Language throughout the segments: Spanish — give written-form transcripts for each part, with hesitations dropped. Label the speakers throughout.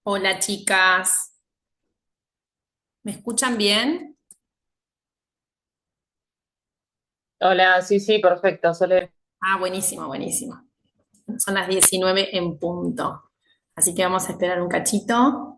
Speaker 1: Hola chicas, ¿me escuchan bien?
Speaker 2: Hola, sí, sí, perfecto, Sole.
Speaker 1: Ah, buenísimo, buenísimo. Son las 19 en punto. Así que vamos a esperar un cachito.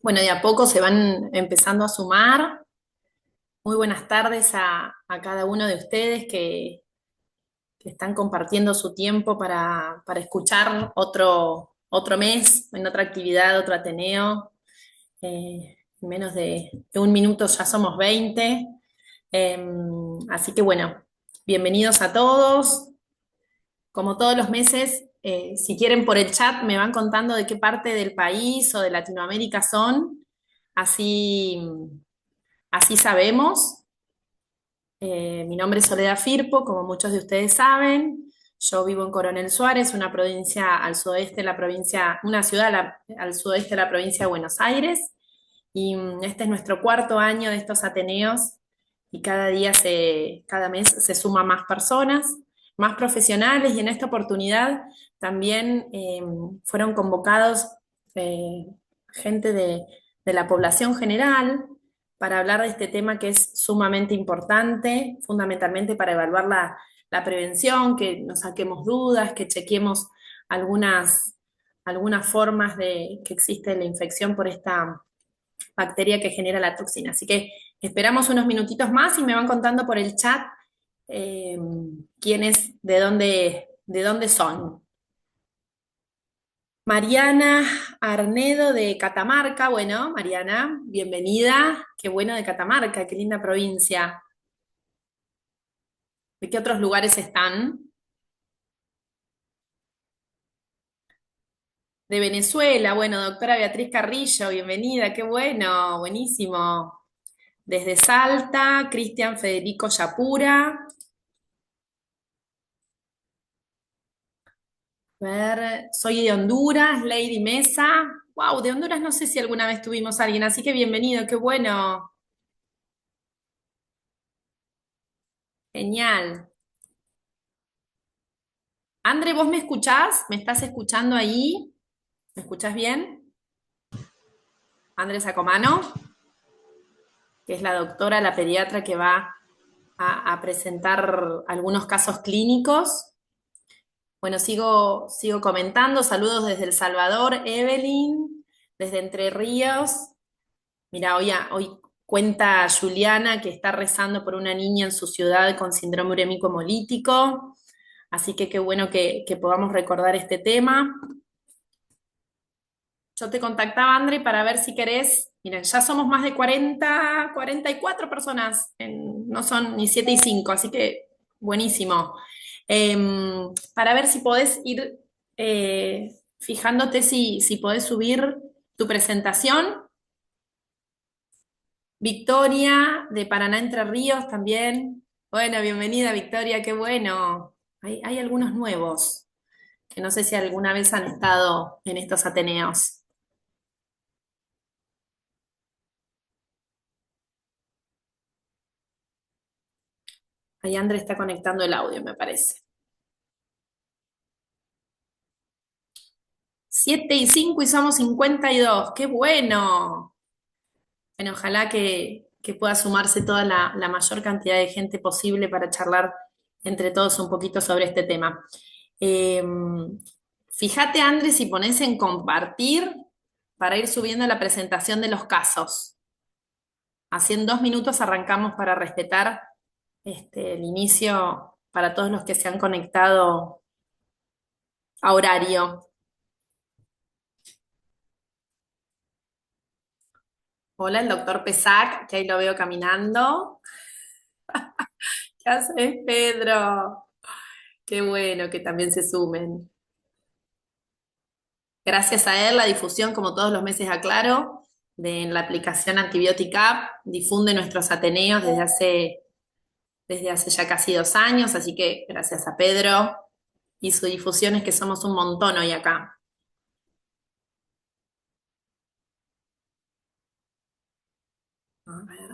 Speaker 1: Bueno, de a poco se van empezando a sumar. Muy buenas tardes a cada uno de ustedes que están compartiendo su tiempo para escuchar otro mes, en otra actividad, otro Ateneo. En menos de un minuto ya somos 20. Así que bueno, bienvenidos a todos. Como todos los meses, si quieren por el chat me van contando de qué parte del país o de Latinoamérica son, así, así sabemos. Mi nombre es Soledad Firpo, como muchos de ustedes saben. Yo vivo en Coronel Suárez, una provincia al sudoeste de la provincia, una ciudad al sudoeste de la provincia de Buenos Aires. Y este es nuestro cuarto año de estos Ateneos y cada mes se suman más personas, más profesionales y en esta oportunidad también fueron convocados eh, gente de la población general para hablar de este tema que es sumamente importante, fundamentalmente para evaluar la prevención, que nos saquemos dudas, que chequemos algunas, algunas formas de que existe la infección por esta bacteria que genera la toxina. Así que esperamos unos minutitos más y me van contando por el chat eh, quiénes, de dónde son. Mariana Arnedo de Catamarca. Bueno, Mariana, bienvenida. Qué bueno de Catamarca, qué linda provincia. ¿De qué otros lugares están? De Venezuela. Bueno, doctora Beatriz Carrillo, bienvenida, qué bueno, buenísimo. Desde Salta, Cristian Federico Yapura. A ver, soy de Honduras, Lady Mesa. Wow, de Honduras no sé si alguna vez tuvimos a alguien, así que bienvenido, qué bueno. Genial. André, ¿vos me escuchás? ¿Me estás escuchando ahí? ¿Me escuchás bien? Andrés Sacomano, que es la doctora, la pediatra que va a presentar algunos casos clínicos. Bueno, sigo comentando. Saludos desde El Salvador, Evelyn, desde Entre Ríos. Mira, hoy cuenta Juliana que está rezando por una niña en su ciudad con síndrome urémico hemolítico, así que qué bueno que podamos recordar este tema. Yo te contactaba, André, para ver si querés. Miren, ya somos más de 44 personas, no son ni 7 y 5, así que buenísimo. Para ver si podés ir fijándote si podés subir tu presentación. Victoria de Paraná Entre Ríos también. Bueno, bienvenida Victoria, qué bueno. Hay algunos nuevos que no sé si alguna vez han estado en estos Ateneos. Ahí André está conectando el audio, me parece. 7:05 y somos 52. ¡Qué bueno! Bueno, ojalá que pueda sumarse toda la mayor cantidad de gente posible para charlar entre todos un poquito sobre este tema. Eh, Fíjate, Andrés, si pones en compartir para ir subiendo la presentación de los casos. Así en 2 minutos arrancamos para respetar el inicio para todos los que se han conectado a horario. Hola, el doctor Pesac, que ahí lo veo caminando. ¿Qué haces, Pedro? Qué bueno que también se sumen. Gracias a él, la difusión, como todos los meses aclaro, de la aplicación Antibiotic App, difunde nuestros Ateneos desde hace ya casi 2 años, así que gracias a Pedro y su difusión es que somos un montón hoy acá. A ver.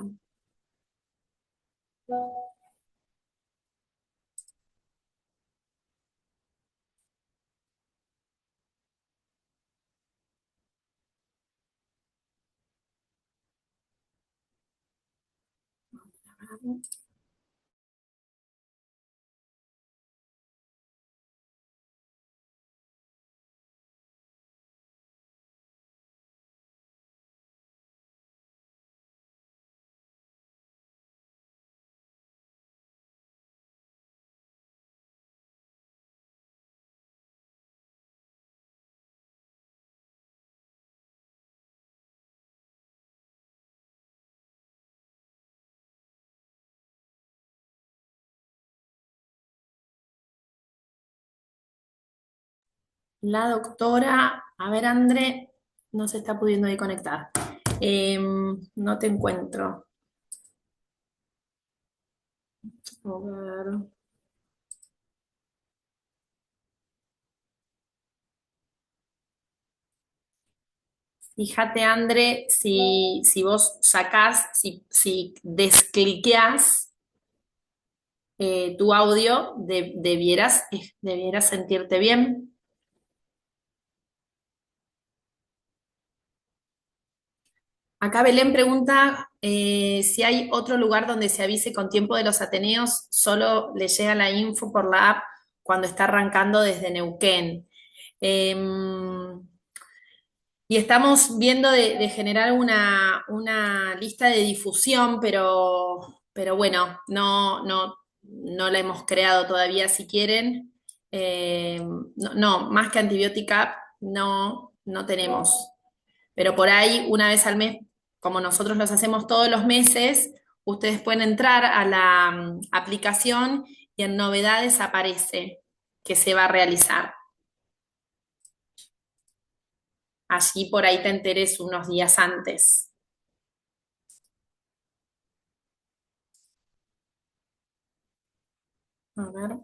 Speaker 1: La doctora, a ver, André, no se está pudiendo ahí conectar. No te encuentro. A ver. Fíjate, André, si vos sacás, si descliqueás tu audio, debieras sentirte bien. Acá Belén pregunta si hay otro lugar donde se avise con tiempo de los Ateneos, solo le llega la info por la app cuando está arrancando desde Neuquén. Y estamos viendo de generar una lista de difusión, pero bueno, no la hemos creado todavía si quieren. No, más que antibiótica no tenemos. Pero por ahí, una vez al mes, como nosotros los hacemos todos los meses, ustedes pueden entrar a la aplicación y en novedades aparece que se va a realizar. Allí por ahí te enteres unos días antes. A ver.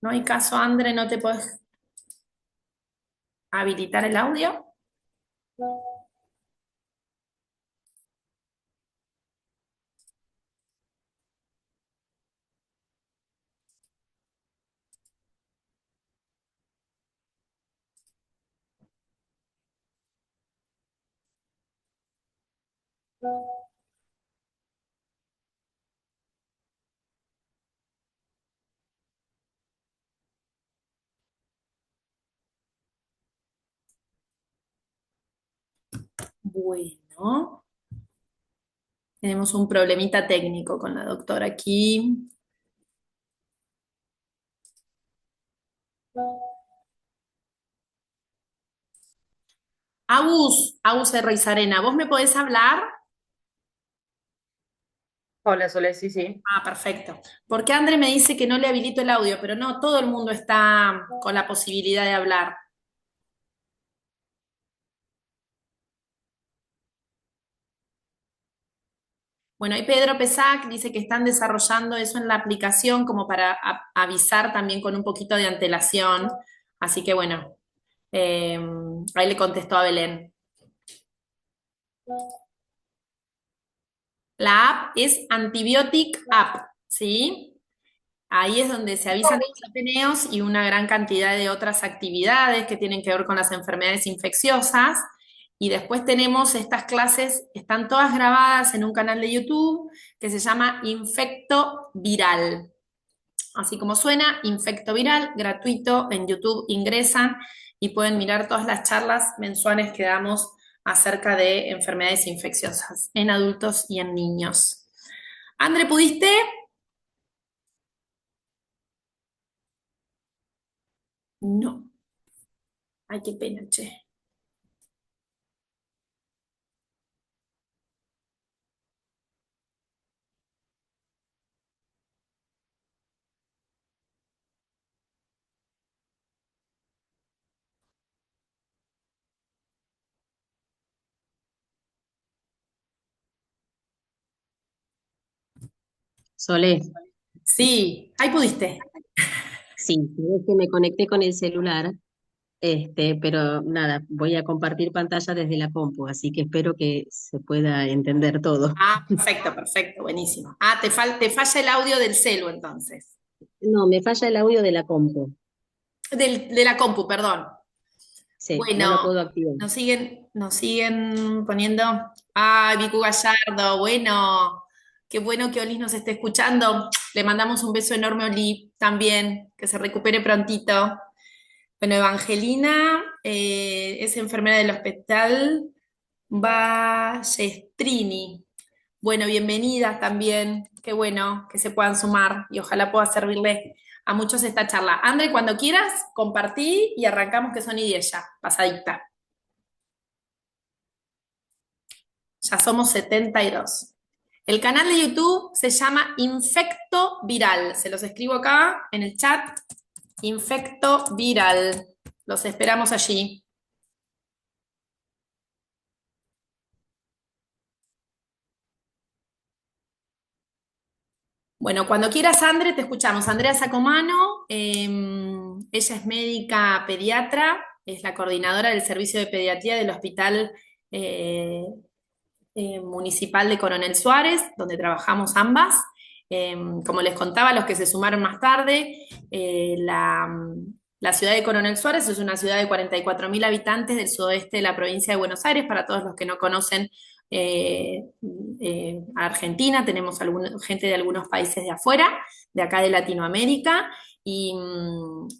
Speaker 1: ¿No hay caso, André? ¿No te puedes habilitar el audio? Bueno, tenemos un problemita técnico con la doctora aquí. Agus de Reisarena, ¿vos me podés hablar?
Speaker 2: Hola, Sole, sí, sí.
Speaker 1: Ah, perfecto. Porque André me dice que no le habilito el audio, pero no, todo el mundo está con la posibilidad de hablar. Bueno, y Pedro Pesac dice que están desarrollando eso en la aplicación como para avisar también con un poquito de antelación. Así que bueno, eh, ahí le contestó a Belén. La app es Antibiotic App, ¿sí? Ahí es donde se avisan los Ateneos y una gran cantidad de otras actividades que tienen que ver con las enfermedades infecciosas. Y después tenemos estas clases, están todas grabadas en un canal de YouTube que se llama Infecto Viral. Así como suena, Infecto Viral, gratuito, en YouTube ingresan y pueden mirar todas las charlas mensuales que damos acerca de enfermedades infecciosas en adultos y en niños. André, ¿pudiste? No. Ay, qué pena, che.
Speaker 3: Solé,
Speaker 1: Sí, ahí pudiste.
Speaker 3: sí, es que me conecté con el celular, pero nada, voy a compartir pantalla desde la compu, así que espero que se pueda entender todo.
Speaker 1: Ah, perfecto, perfecto, buenísimo. Ah, te falla el audio del celu entonces.
Speaker 3: No, me falla el audio de la compu,
Speaker 1: De la compu, perdón.
Speaker 3: sí, no lo
Speaker 1: Bueno,
Speaker 3: puedo activar.
Speaker 1: nos siguen poniendo. Ay, Vicu Gallardo, qué bueno que Olis nos esté escuchando. Le mandamos un beso enorme a Oli también, que se recupere prontito. Bueno, Evangelina es enfermera del hospital Ballestrini. Bueno, bienvenidas también. Qué bueno que se puedan sumar y ojalá pueda servirle a muchos esta charla. André, cuando quieras, compartí y arrancamos que son y 10 ya, pasadita. Ya somos 72. El canal de YouTube se llama Infecto Viral. Se los escribo acá en el chat. Infecto Viral. Los esperamos allí. Bueno, cuando quieras, André, te escuchamos. Andrea Sacomano, ella es médica pediatra, es la coordinadora del servicio de pediatría del Hospital eh, Municipal de Coronel Suárez, donde trabajamos ambas. Como les contaba, los que se sumaron más tarde, la ciudad de Coronel Suárez es una ciudad de 44.000 habitantes del sudoeste de la provincia de Buenos Aires. Para todos los que no conocen eh, a Argentina, tenemos gente de algunos países de afuera, de acá de Latinoamérica, y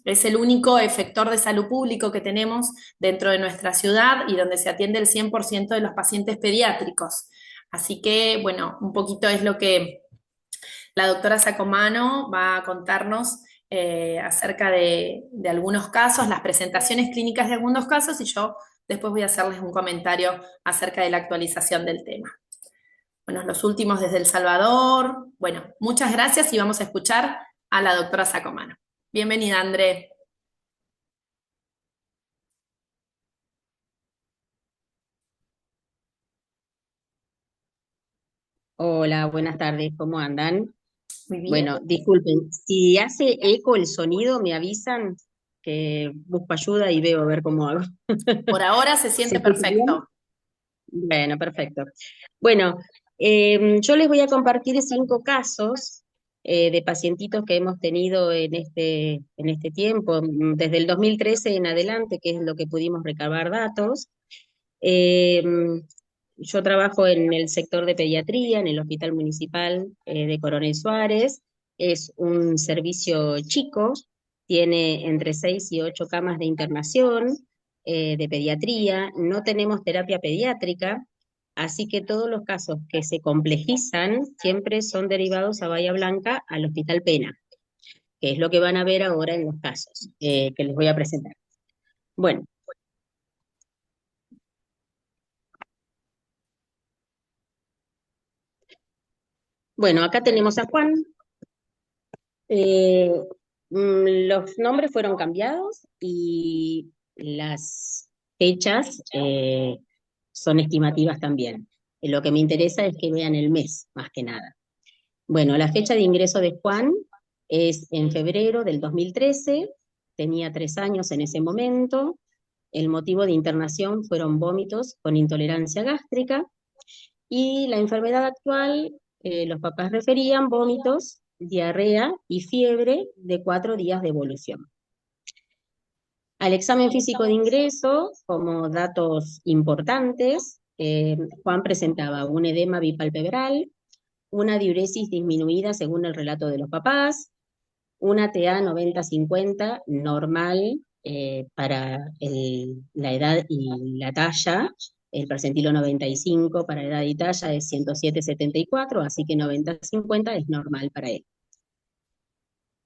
Speaker 1: es el único efector de salud público que tenemos dentro de nuestra ciudad y donde se atiende el 100% de los pacientes pediátricos. Así que, bueno, un poquito es lo que la doctora Sacomano va a contarnos acerca de algunos casos, las presentaciones clínicas de algunos casos, y yo después voy a hacerles un comentario acerca de la actualización del tema. Bueno, los últimos desde El Salvador. Bueno, muchas gracias y vamos a escuchar a la doctora Sacomano. Bienvenida, André.
Speaker 3: Hola, buenas tardes, ¿cómo andan?
Speaker 1: Muy bien.
Speaker 3: Bueno, disculpen, si hace eco el sonido, me avisan que busco ayuda y veo a ver cómo hago.
Speaker 1: Por ahora se
Speaker 3: ¿Se
Speaker 1: siente
Speaker 3: escucha bien?
Speaker 1: perfecto.
Speaker 3: Bueno, perfecto. Bueno, yo les voy a compartir 5 casos de pacientitos que hemos tenido en este tiempo, desde el 2013 en adelante, que es lo que pudimos recabar datos. Eh, yo trabajo en el sector de pediatría, en el Hospital Municipal de Coronel Suárez. Es un servicio chico, tiene entre 6 y 8 camas de internación de pediatría. No tenemos terapia pediátrica, así que todos los casos que se complejizan siempre son derivados a Bahía Blanca al Hospital Pena, que es lo que van a ver ahora en los casos que les voy a presentar. Bueno, bueno, acá tenemos a Juan. Eh, los nombres fueron cambiados y las fechas son estimativas también. Lo que me interesa es que vean el mes, más que nada. Bueno, la fecha de ingreso de Juan es en febrero del 2013, tenía 3 años en ese momento. El motivo de internación fueron vómitos con intolerancia gástrica y la enfermedad actual, los papás referían vómitos diarrea y fiebre de 4 días de evolución. Al examen físico de ingreso, como datos importantes, Juan presentaba un edema bipalpebral, una diuresis disminuida según el relato de los papás, una TA 90-50 normal para la edad y la talla, el percentilo 95 para edad y talla es 107-74, así que 90-50 es normal para él.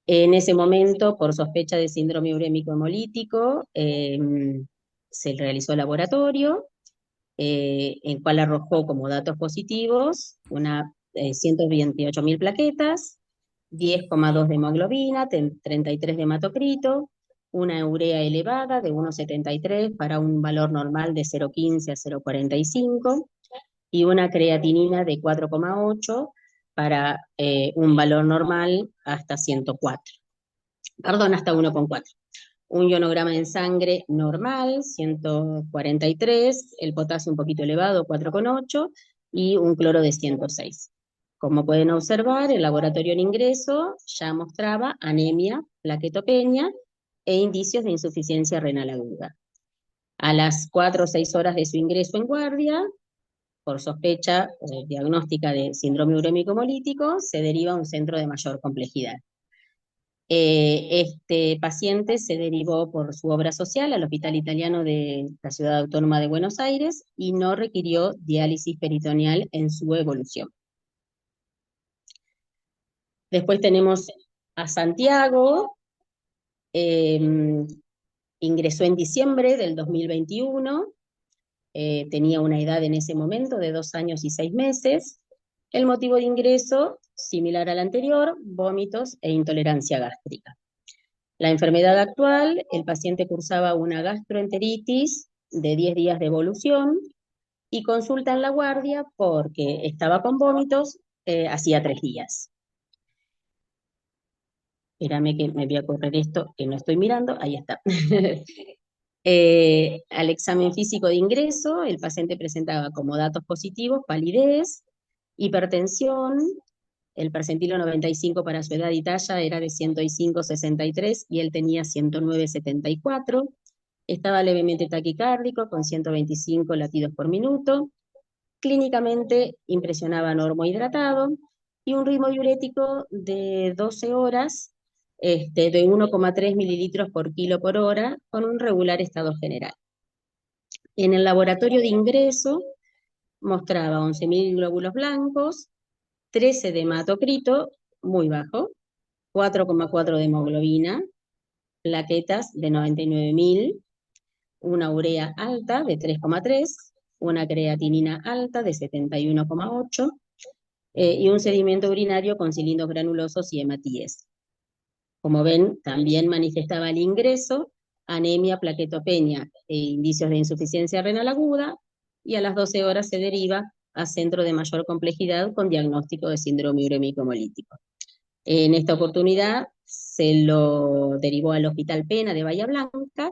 Speaker 3: En ese momento, por sospecha de síndrome urémico hemolítico, se realizó laboratorio, el cual arrojó como datos positivos 128.000 plaquetas, 10,2 de hemoglobina, 33 de hematocrito, una urea elevada de 1,73 para un valor normal de 0,15 a 0,45 y una creatinina de 4,8 para un valor normal hasta 104. Perdón, hasta 1,4. Un ionograma en sangre normal, 143, el potasio un poquito elevado, 4,8, y un cloro de 106. Como pueden observar, el laboratorio en ingreso ya mostraba anemia, plaquetopenia e indicios de insuficiencia renal aguda. A las 4 o 6 horas de su ingreso en guardia, por sospecha diagnóstica de síndrome urémico hemolítico, se deriva a un centro de mayor complejidad. Este paciente se derivó por su obra social al Hospital Italiano de la Ciudad Autónoma de Buenos Aires y no requirió diálisis peritoneal en su evolución. Después tenemos a Santiago, ingresó en diciembre del 2021, tenía una edad en ese momento de 2 años y 6 meses. El motivo de ingreso, similar al anterior, vómitos e intolerancia gástrica. La enfermedad actual, el paciente cursaba una gastroenteritis de 10 días de evolución y consulta en la guardia porque estaba con vómitos hacía 3 días. Espérame que me voy a correr esto, que no estoy mirando, ahí está. Al examen físico de ingreso, el paciente presentaba como datos positivos palidez, hipertensión, el percentilo 95 para su edad y talla era de 105,63 y él tenía 109,74. Estaba levemente taquicárdico con 125 latidos por minuto. Clínicamente impresionaba normohidratado y un ritmo diurético de 12 horas de 1,3 mililitros por kilo por hora con un regular estado general. En el laboratorio de ingreso mostraba 11.000 glóbulos blancos, 13 de hematocrito, muy bajo, 4,4 de hemoglobina, plaquetas de 99.000, una urea alta de 3,3, una creatinina alta de 71,8 y un sedimento urinario con cilindros granulosos y hematíes. Como ven, también manifestaba al ingreso anemia, plaquetopenia e indicios de insuficiencia renal aguda, y a las 12 horas se deriva a centro de mayor complejidad con diagnóstico de síndrome urémico hemolítico. En esta oportunidad se lo derivó al Hospital Pena de Bahía Blanca,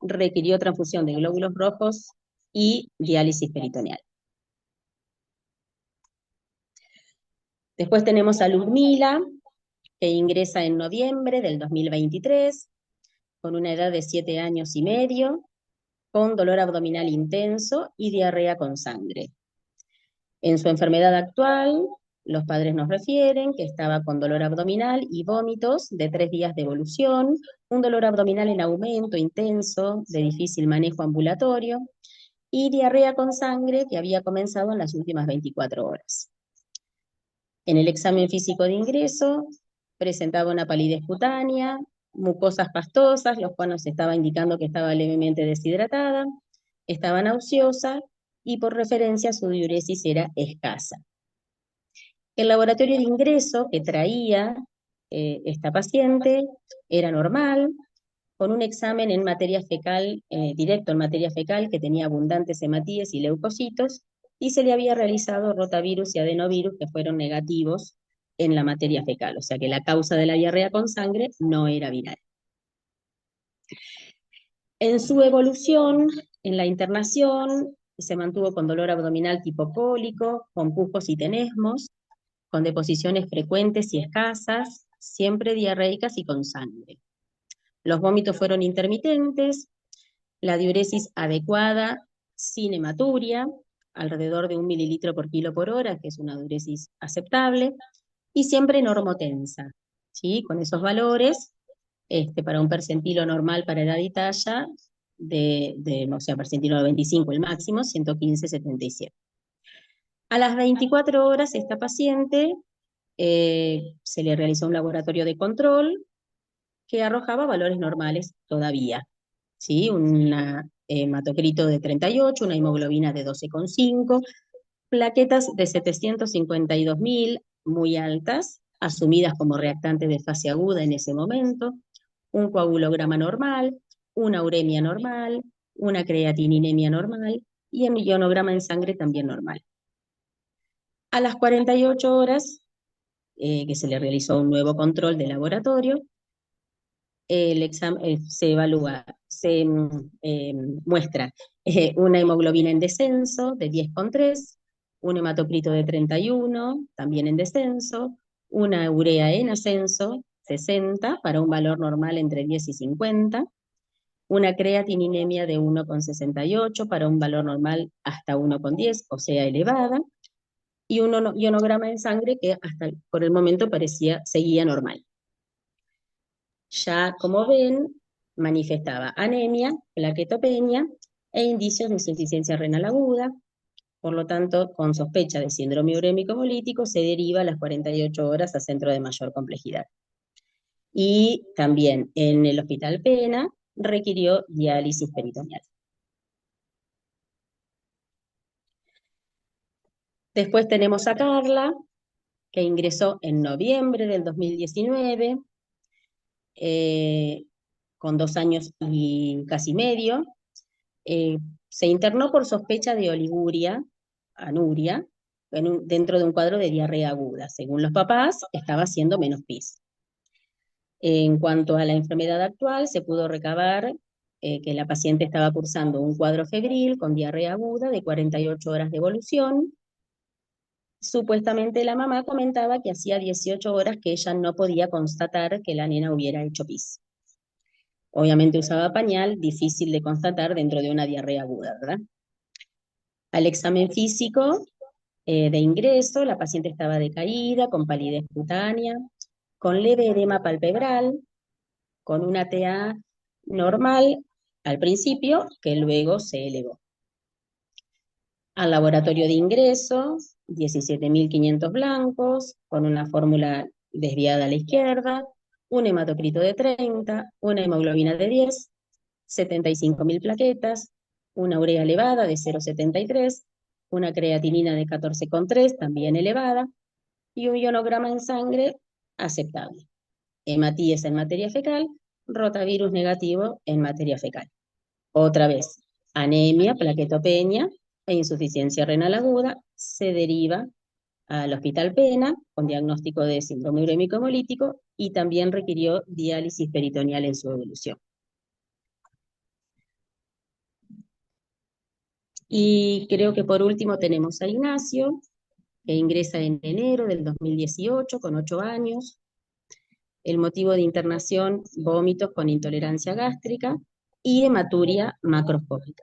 Speaker 3: requirió transfusión de glóbulos rojos y diálisis peritoneal. Después tenemos a Ludmila, que ingresa en noviembre del 2023, con una edad de 7 años y medio, con dolor abdominal intenso y diarrea con sangre. En su enfermedad actual, los padres nos refieren que estaba con dolor abdominal y vómitos de 3 días de evolución, un dolor abdominal en aumento intenso, de difícil manejo ambulatorio, y diarrea con sangre que había comenzado en las últimas 24 horas. En el examen físico de ingreso, presentaba una palidez cutánea, mucosas pastosas, los cuales nos estaba indicando que estaba levemente deshidratada, estaba nauseosa y por referencia su diuresis era escasa. El laboratorio de ingreso que traía esta paciente era normal, con un examen en materia fecal, directo en materia fecal, que tenía abundantes hematíes y leucocitos, y se le había realizado rotavirus y adenovirus que fueron negativos en la materia fecal, o sea que la causa de la diarrea con sangre no era viral. En su evolución, en la internación, se mantuvo con dolor abdominal tipo cólico, con pujos y tenesmos, con deposiciones frecuentes y escasas, siempre diarreicas y con sangre. Los vómitos fueron intermitentes, la diuresis adecuada, sin hematuria, alrededor de 1 mililitro por kilo por hora, que es una diuresis aceptable, y siempre normotensa, ¿sí? Con esos valores, para un percentilo normal para edad y talla, o sea, percentilo 95 el máximo, 115/77. A las 24 horas esta paciente se le realizó un laboratorio de control que arrojaba valores normales todavía, ¿sí? Un hematocrito de 38, una hemoglobina de 12,5, plaquetas de 752.000, muy altas, asumidas como reactantes de fase aguda en ese momento, un coagulograma normal, una uremia normal, una creatininemia normal y el ionograma en sangre también normal. A las 48 horas, que se le realizó un nuevo control de laboratorio, el examen se evalúa, se muestra una hemoglobina en descenso de 10,3, un hematocrito de 31, también en descenso, una urea en ascenso, 60, para un valor normal entre 10 y 50, una creatininemia de 1,68 para un valor normal hasta 1,10, o sea, elevada, y un ionograma en sangre que hasta por el momento seguía normal. Ya, como ven, manifestaba anemia, plaquetopenia e indicios de insuficiencia renal aguda. Por lo tanto, con sospecha de síndrome urémico hemolítico, se deriva a las 48 horas a centro de mayor complejidad. Y también en el Hospital Pena requirió diálisis peritoneal. Después tenemos a Carla, que ingresó en noviembre del 2019, con 2 años y casi medio. Se internó por sospecha de oliguria, anuria, dentro de un cuadro de diarrea aguda. Según los papás, estaba haciendo menos pis. En cuanto a la enfermedad actual, se pudo recabar que la paciente estaba cursando un cuadro febril con diarrea aguda de 48 horas de evolución. Supuestamente la mamá comentaba que hacía 18 horas que ella no podía constatar que la nena hubiera hecho pis. Obviamente usaba pañal, difícil de constatar dentro de una diarrea aguda, ¿verdad? Al examen físico de ingreso, la paciente estaba decaída, con palidez cutánea, con leve edema palpebral, con una TA normal al principio, que luego se elevó. Al laboratorio de ingreso, 17.500 blancos, con una fórmula desviada a la izquierda, un hematocrito de 30, una hemoglobina de 10, 75.000 plaquetas, una urea elevada de 0,73, una creatinina de 14,3, también elevada, y un ionograma en sangre aceptable. Hematíes en materia fecal, rotavirus negativo en materia fecal. Otra vez, anemia, plaquetopenia e insuficiencia renal aguda, se deriva al Hospital Pena con diagnóstico de síndrome urémico hemolítico y también requirió diálisis peritoneal en su evolución. Y creo que por último tenemos a Ignacio, que ingresa en enero del 2018 con 8 años. El motivo de internación, vómitos con intolerancia gástrica y hematuria macroscópica.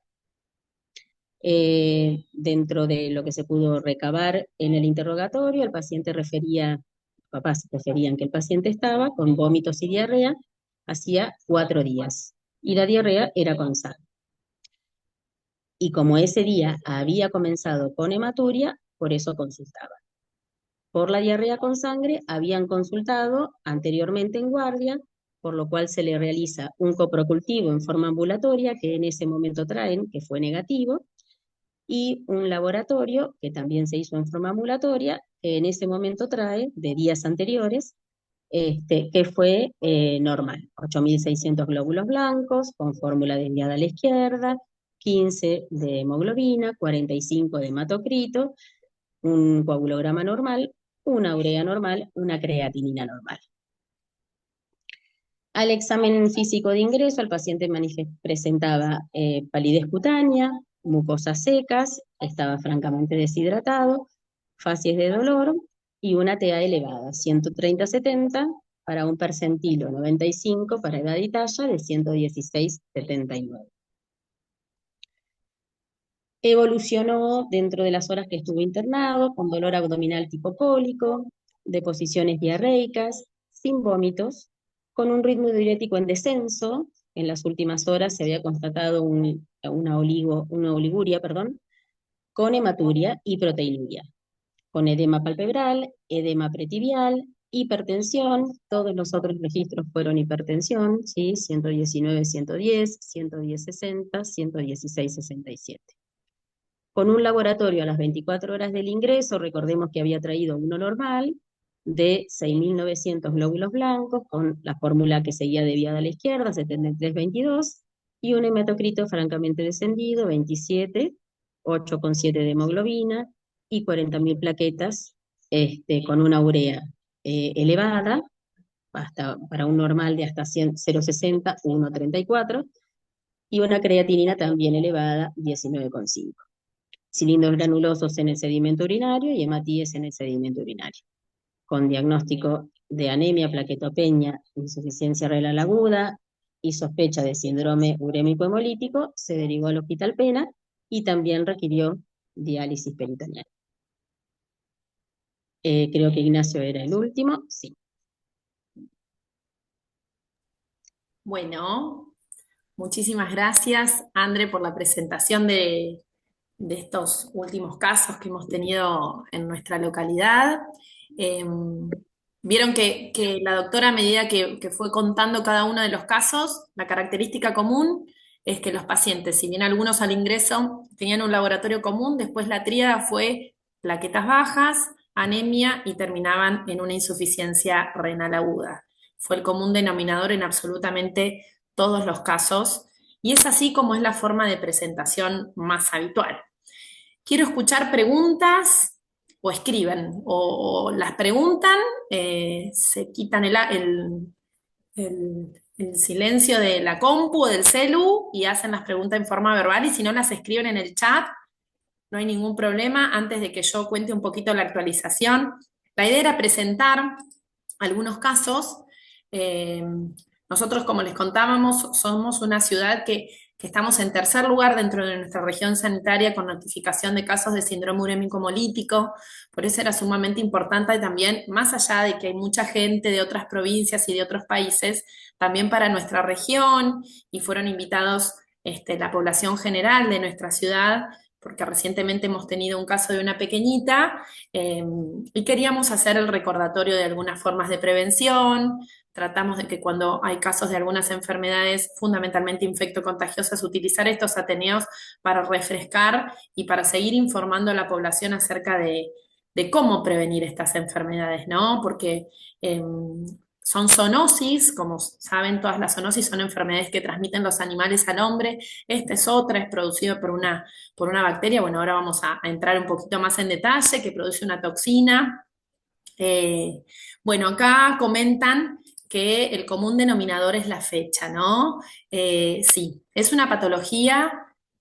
Speaker 3: Dentro de lo que se pudo recabar en el interrogatorio, el paciente papás referían que el paciente estaba con vómitos y diarrea hacía 4 días, y la diarrea era con sangre. Y como ese día había comenzado con hematuria, por eso consultaba. Por la diarrea con sangre habían consultado anteriormente en guardia, por lo cual se le realiza un coprocultivo en forma ambulatoria, que en ese momento traen, que fue negativo, y un laboratorio, que también se hizo en forma ambulatoria, que en ese momento trae, de días anteriores, que fue normal. 8.600 glóbulos blancos, con fórmula desviada a la izquierda, 15 de hemoglobina, 45 de hematocrito, un coagulograma normal, una urea normal, una creatinina normal. Al examen físico de ingreso, el paciente presentaba palidez cutánea, mucosas secas, estaba francamente deshidratado, facies de dolor y una TA elevada, 130-70 para un percentilo 95 para edad y talla de 116-79. Evolucionó dentro de las horas que estuvo internado, con dolor abdominal tipo cólico, deposiciones diarreicas, sin vómitos, con un ritmo diurético en descenso. En las últimas horas se había constatado una oliguria, perdón, con hematuria y proteinuria, con edema palpebral, edema pretibial, hipertensión. Todos los otros registros fueron hipertensión, ¿sí? 119, 110, 110, 60, 116, 67. Con un laboratorio a las 24 horas del ingreso, recordemos que había traído uno normal, de 6.900 glóbulos blancos, con la fórmula que seguía desviada a la izquierda, 73-22, y un hematocrito francamente descendido, 27, 8,7 de hemoglobina, y 40.000 plaquetas, con una urea elevada, para un normal de hasta 0,60, 1,34, y una creatinina también elevada, 19,5. Cilindros granulosos en el sedimento urinario y hematíes en el sedimento urinario, con diagnóstico de anemia, plaquetopenia, insuficiencia renal aguda y sospecha de síndrome urémico hemolítico. Se derivó al Hospital Pena y también requirió diálisis peritoneal. Creo que Ignacio era el último, sí.
Speaker 1: Bueno, muchísimas gracias, André, por la presentación de estos últimos casos que hemos tenido en nuestra localidad. Eh, Vieron que la doctora, a medida que fue contando cada uno de los casos, la característica común es que los pacientes, si bien algunos al ingreso tenían un laboratorio común, después la tríada fue plaquetas bajas, anemia y terminaban en una insuficiencia renal aguda. Fue el común denominador en absolutamente todos los casos, y es así como es la forma de presentación más habitual. Quiero escuchar preguntas o escriben, o las preguntan, se quitan el silencio de la compu o del celu y hacen las preguntas en forma verbal, y si no las escriben en el chat, no hay ningún problema. Antes de que yo cuente un poquito la actualización, la idea era presentar algunos casos. Eh, Nosotros, como les contábamos, somos una ciudad que estamos en tercer lugar dentro de nuestra región sanitaria con notificación de casos de síndrome urémico hemolítico. Por eso era sumamente importante, y también, más allá de que hay mucha gente de otras provincias y de otros países, también para nuestra región, y fueron invitados la población general de nuestra ciudad, porque recientemente hemos tenido un caso de una pequeñita, y queríamos hacer el recordatorio de algunas formas de prevención. Tratamos de que cuando hay casos de algunas enfermedades fundamentalmente infectocontagiosas, utilizar estos ateneos para refrescar y para seguir informando a la población acerca de cómo prevenir estas enfermedades, ¿no? Porque son zoonosis, como saben, todas las zoonosis son enfermedades que transmiten los animales al hombre. Esta es otra, es producido por una bacteria. Bueno, ahora vamos a entrar un poquito más en detalle, que produce una toxina. Bueno, acá comentan que el común denominador es la fecha, ¿no? Sí, es una patología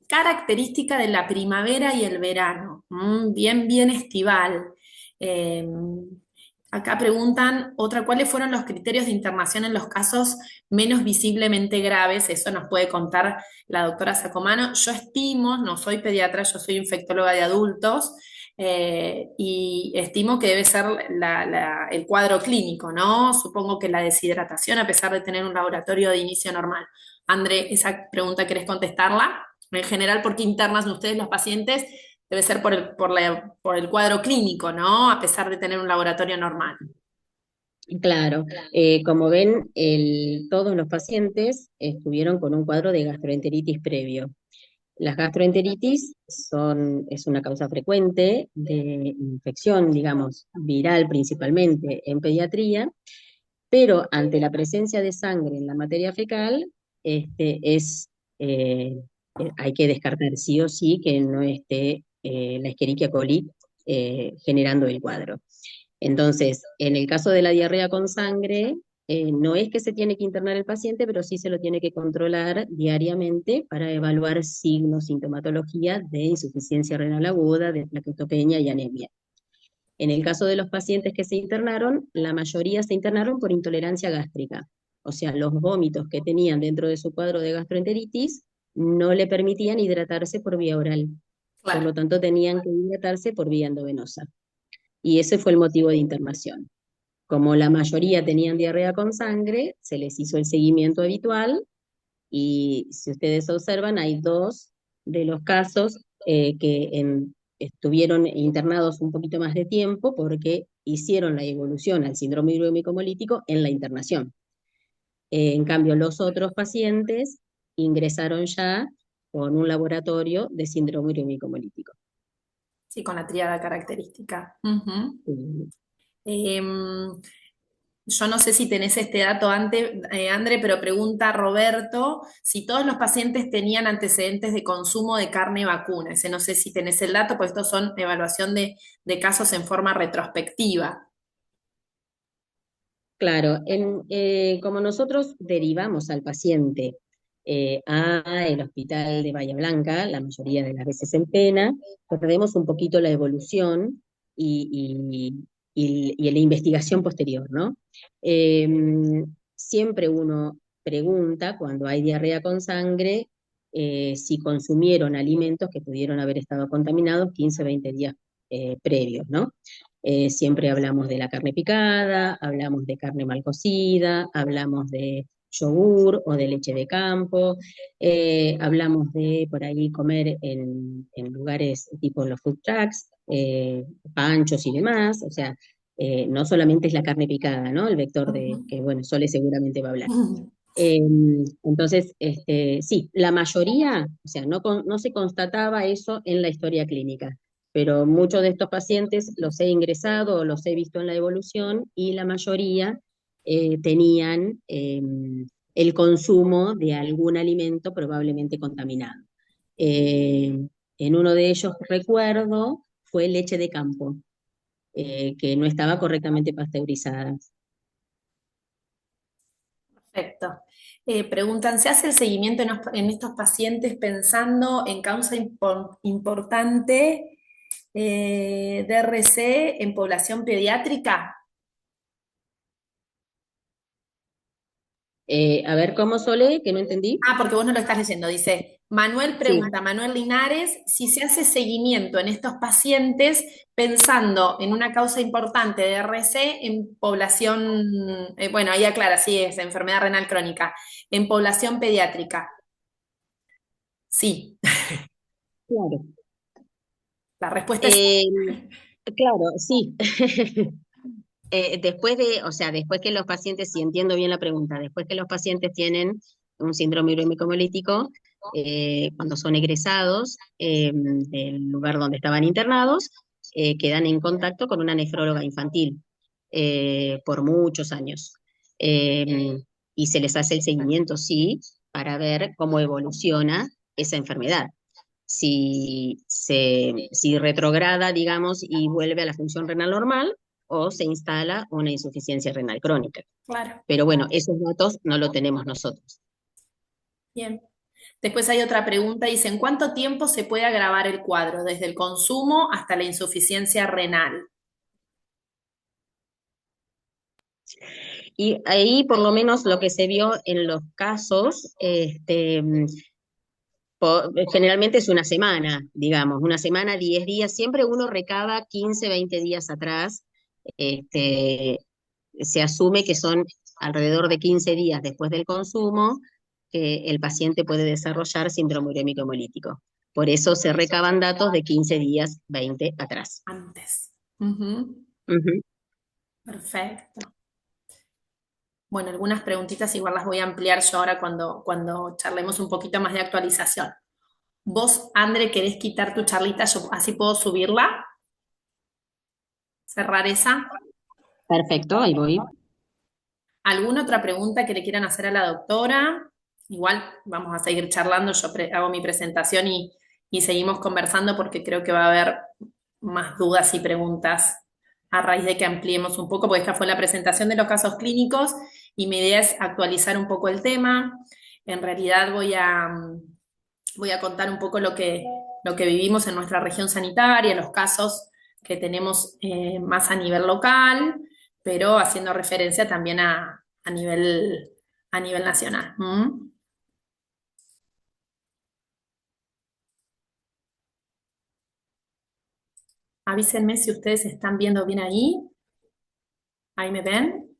Speaker 1: característica de la primavera y el verano, bien, bien estival. Eh, Acá preguntan ¿cuáles fueron los criterios de internación en los casos menos visiblemente graves? Eso nos puede contar la doctora Sacomano. Yo estimo, no soy pediatra, yo soy infectóloga de adultos, y estimo que debe ser el cuadro clínico, ¿no? Supongo que la deshidratación, a pesar de tener un laboratorio de inicio normal. André, esa pregunta, ¿querés contestarla? En general, ¿por qué internan ustedes los pacientes? Debe ser por el cuadro clínico, ¿no? A pesar de tener un laboratorio normal.
Speaker 3: Claro, como ven, todos los pacientes estuvieron con un cuadro de gastroenteritis previo. Las gastroenteritis es una causa frecuente de infección, digamos, viral principalmente en pediatría, pero ante la presencia de sangre en la materia fecal, eh, hay que descartar sí o sí que no esté la Escherichia coli generando el cuadro. Entonces, en el caso de la diarrea con sangre, no es que se tiene que internar el paciente, pero sí se lo tiene que controlar diariamente para evaluar signos, sintomatología de insuficiencia renal aguda, de plaquetopenia y anemia. En el caso de los pacientes que se internaron, la mayoría se internaron por intolerancia gástrica. O sea, los vómitos que tenían dentro de su cuadro de gastroenteritis no le permitían hidratarse por vía oral. Por
Speaker 1: Claro,
Speaker 3: lo tanto, tenían que hidratarse por vía endovenosa. Y ese fue el motivo de internación. Como la mayoría tenían diarrea con sangre, se les hizo el seguimiento habitual y si ustedes observan, hay dos de los casos estuvieron internados un poquito más de tiempo porque hicieron la evolución al síndrome hemolítico en la internación. En cambio, los otros pacientes ingresaron ya con un laboratorio de síndrome hemolítico.
Speaker 1: sí, con la tríada característica. Ujú. Em, yo no sé si tenés este dato antes, André, pero pregunta Roberto si todos los pacientes tenían antecedentes de consumo de carne vacuna. Ese no sé si tenés el dato, porque estos son evaluación de casos en forma retrospectiva.
Speaker 3: Claro, como nosotros derivamos al paciente a el hospital de Bahía Blanca, la mayoría de las veces en pena, perdemos un poquito la evolución y la investigación posterior, ¿no? Eh, Siempre uno pregunta cuando hay diarrea con sangre si consumieron alimentos que pudieron haber estado contaminados 15, 20 días previos, ¿no? Siempre hablamos de la carne picada, hablamos de carne mal cocida, hablamos de yogur o de leche de campo, hablamos de por ahí comer en lugares tipo los food trucks, panchos y demás, o sea, no solamente es la carne picada, ¿no? El vector de
Speaker 1: Ujú.
Speaker 3: que, bueno, Sole seguramente va a hablar. Eh, entonces, sí, la mayoría, o sea, no se constataba eso en la historia clínica, pero muchos de estos pacientes los he ingresado o los he visto en la evolución y la mayoría tenían el consumo de algún alimento probablemente contaminado. Eh, en uno de ellos, recuerdo, fue leche de campo, que no estaba correctamente pasteurizada.
Speaker 1: Perfecto. Preguntan, ¿se hace el seguimiento en estos pacientes pensando en causa importante DRC en población pediátrica?
Speaker 3: A ver, ¿cómo Sole? Que no entendí.
Speaker 1: Ah, porque vos no lo estás leyendo. Dice, Manuel
Speaker 3: Sí.
Speaker 1: pregunta, Manuel Linares, si se hace seguimiento en estos pacientes pensando en una causa importante de RC en población, bueno, ahí aclara, sí, es enfermedad renal crónica, en población pediátrica. Sí,
Speaker 3: Claro.
Speaker 1: la respuesta es
Speaker 3: Eh, claro, sí. Después o sea, después que los pacientes, si entiendo bien la pregunta, después que los pacientes tienen un síndrome urémico hemolítico, cuando son egresados del lugar donde estaban internados, quedan en contacto con una nefróloga infantil por muchos años. Eh, y se les hace el seguimiento, sí, para ver cómo evoluciona esa enfermedad. Si retrograda, digamos, y vuelve a la función renal normal, o se instala una insuficiencia renal crónica.
Speaker 1: claro.
Speaker 3: Pero bueno, esos datos no lo tenemos nosotros.
Speaker 1: Bien. Después hay otra pregunta, dice, ¿en cuánto tiempo se puede agravar el cuadro, desde el consumo hasta la insuficiencia renal?
Speaker 3: Y ahí, por lo menos, lo que se vio en los casos, generalmente es una semana, digamos, una semana, 10 días, siempre uno recaba 15, 20 días atrás, este, se asume que son alrededor de 15 días después del consumo que el paciente puede desarrollar síndrome urémico hemolítico. Por eso se recaban datos de 15 días, 20 atrás.
Speaker 1: Antes. Ujú.
Speaker 3: Ujú.
Speaker 1: Perfecto. Bueno, algunas preguntitas igual las voy a ampliar yo ahora cuando charlemos un poquito más de actualización. ¿Vos, André, querés quitar tu charlita? Yo así puedo subirla, cerrar esa.
Speaker 3: Perfecto, ahí voy.
Speaker 1: ¿Alguna otra pregunta que le quieran hacer a la doctora? Igual vamos a seguir charlando, yo hago mi presentación y seguimos conversando porque creo que va a haber más dudas y preguntas a raíz de que ampliemos un poco, porque esta fue la presentación de los casos clínicos y mi idea es actualizar un poco el tema. En realidad voy a contar un poco lo que vivimos en nuestra región sanitaria, los casos que tenemos más a nivel local, pero haciendo referencia también a nivel nacional. ¿Mm? Avísenme si ustedes están viendo bien ahí. ¿Ahí me ven?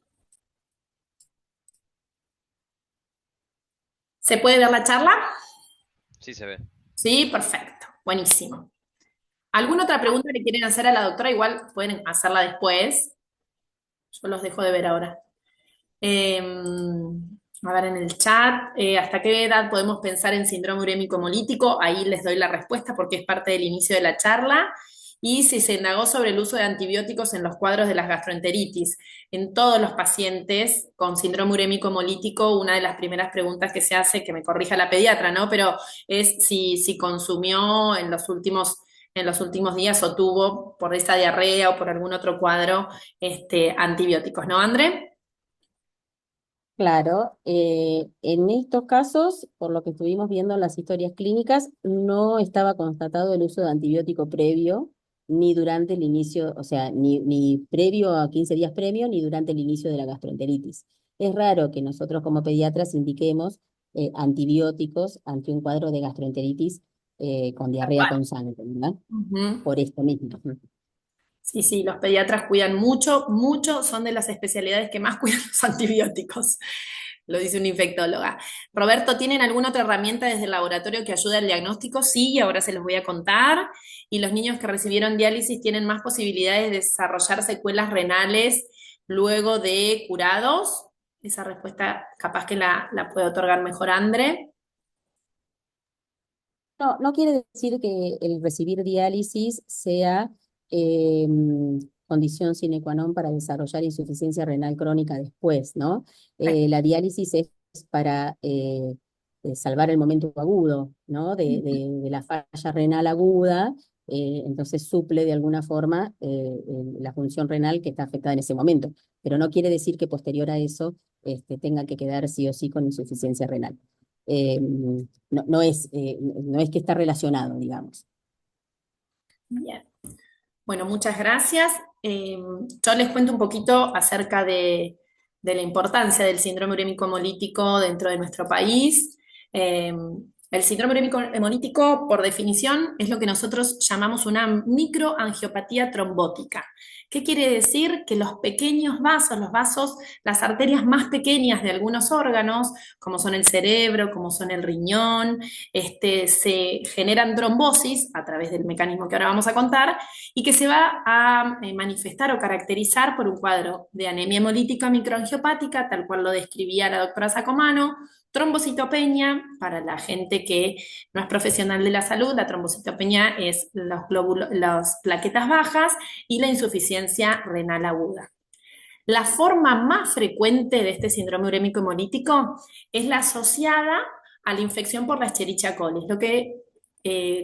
Speaker 1: ¿Se puede ver la charla?
Speaker 4: Sí, se ve.
Speaker 1: Sí, perfecto. Buenísimo. ¿Alguna otra pregunta que quieren hacer a la doctora? Igual pueden hacerla después. Yo los dejo de ver ahora. Eh, a ver en el chat, ¿hasta qué edad podemos pensar en síndrome urémico hemolítico? Ahí les doy la respuesta porque es parte del inicio de la charla. Y si se indagó sobre el uso de antibióticos en los cuadros de las gastroenteritis. En todos los pacientes con síndrome urémico hemolítico, una de las primeras preguntas que se hace, que me corrija la pediatra, ¿no? Pero es si consumió en los últimos días o tuvo por esa diarrea o por algún otro cuadro antibióticos, ¿no, André?
Speaker 3: Claro, en estos casos, por lo que estuvimos viendo en las historias clínicas, no estaba constatado el uso de antibiótico previo, ni durante el inicio, o sea, ni previo a 15 días previo, ni durante el inicio de la gastroenteritis. Es raro que nosotros como pediatras indiquemos antibióticos ante un cuadro de gastroenteritis con diarrea
Speaker 1: Bueno.
Speaker 3: con sangre, ¿verdad?
Speaker 1: Ujú.
Speaker 3: Por esto mismo.
Speaker 1: Sí, sí, los pediatras cuidan mucho, mucho, son de las especialidades que más cuidan los antibióticos, lo dice una infectóloga. Roberto, ¿tienen alguna otra herramienta desde el laboratorio que ayude al diagnóstico? Sí, y ahora se los voy a contar. ¿Y los niños que recibieron diálisis tienen más posibilidades de desarrollar secuelas renales luego de curados? Esa respuesta capaz que la puede otorgar mejor André.
Speaker 3: No, no quiere decir que el recibir diálisis sea eh, condición sine qua non para desarrollar insuficiencia renal crónica después, ¿no? La diálisis es para salvar el momento agudo, ¿no? De la falla renal aguda, entonces suple de alguna forma la función renal que está afectada en ese momento, pero no quiere decir que posterior a eso tenga que quedar sí o sí con insuficiencia renal. No es que está relacionado, digamos.
Speaker 1: Bien. Bueno, muchas gracias. Yo les cuento un poquito acerca de la importancia del síndrome urémico hemolítico dentro de nuestro país. Eh, el síndrome urémico hemolítico, por definición, es lo que nosotros llamamos una microangiopatía trombótica. ¿Qué quiere decir? Que los pequeños vasos, los vasos, las arterias más pequeñas de algunos órganos, como son el cerebro, como son el riñón, se generan trombosis a través del mecanismo que ahora vamos a contar, y que se va a manifestar o caracterizar por un cuadro de anemia hemolítica microangiopática, tal cual lo describía la doctora Sacomano, trombocitopenia, para la gente que no es profesional de la salud, la trombocitopenia es las plaquetas bajas y la insuficiencia renal aguda. La forma más frecuente de este síndrome urémico hemolítico es la asociada a la infección por la Escherichia coli, es lo que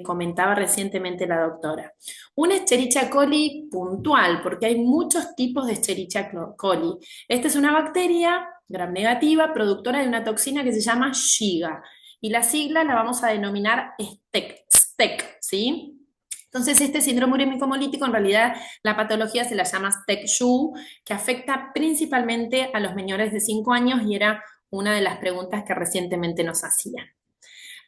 Speaker 1: comentaba recientemente la doctora. Una Escherichia coli puntual, porque hay muchos tipos de Escherichia coli. Esta es una bacteria gram negativa, productora de una toxina que se llama Shiga, y la sigla la vamos a denominar STEC, ¿sí? Entonces, este síndrome urémico hemolítico, en realidad, la patología se la llama STEC-SHU, que afecta principalmente a los menores de 5 años y era una de las preguntas que recientemente nos hacían.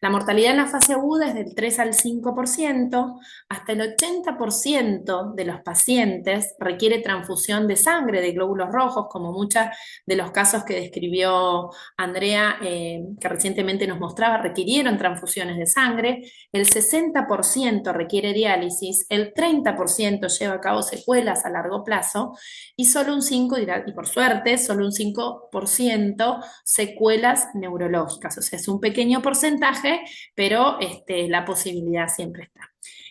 Speaker 1: La mortalidad en la fase aguda es del 3 al 5%, hasta el 80% de los pacientes requiere transfusión de sangre, de glóbulos rojos, como muchos de los casos que describió Andrea, que recientemente nos mostraba, requirieron transfusiones de sangre, el 60% requiere diálisis, el 30% lleva a cabo secuelas a largo plazo, y solo un 5%, y por suerte, solo un 5% secuelas neurológicas, o sea, es un pequeño porcentaje, pero la posibilidad siempre está.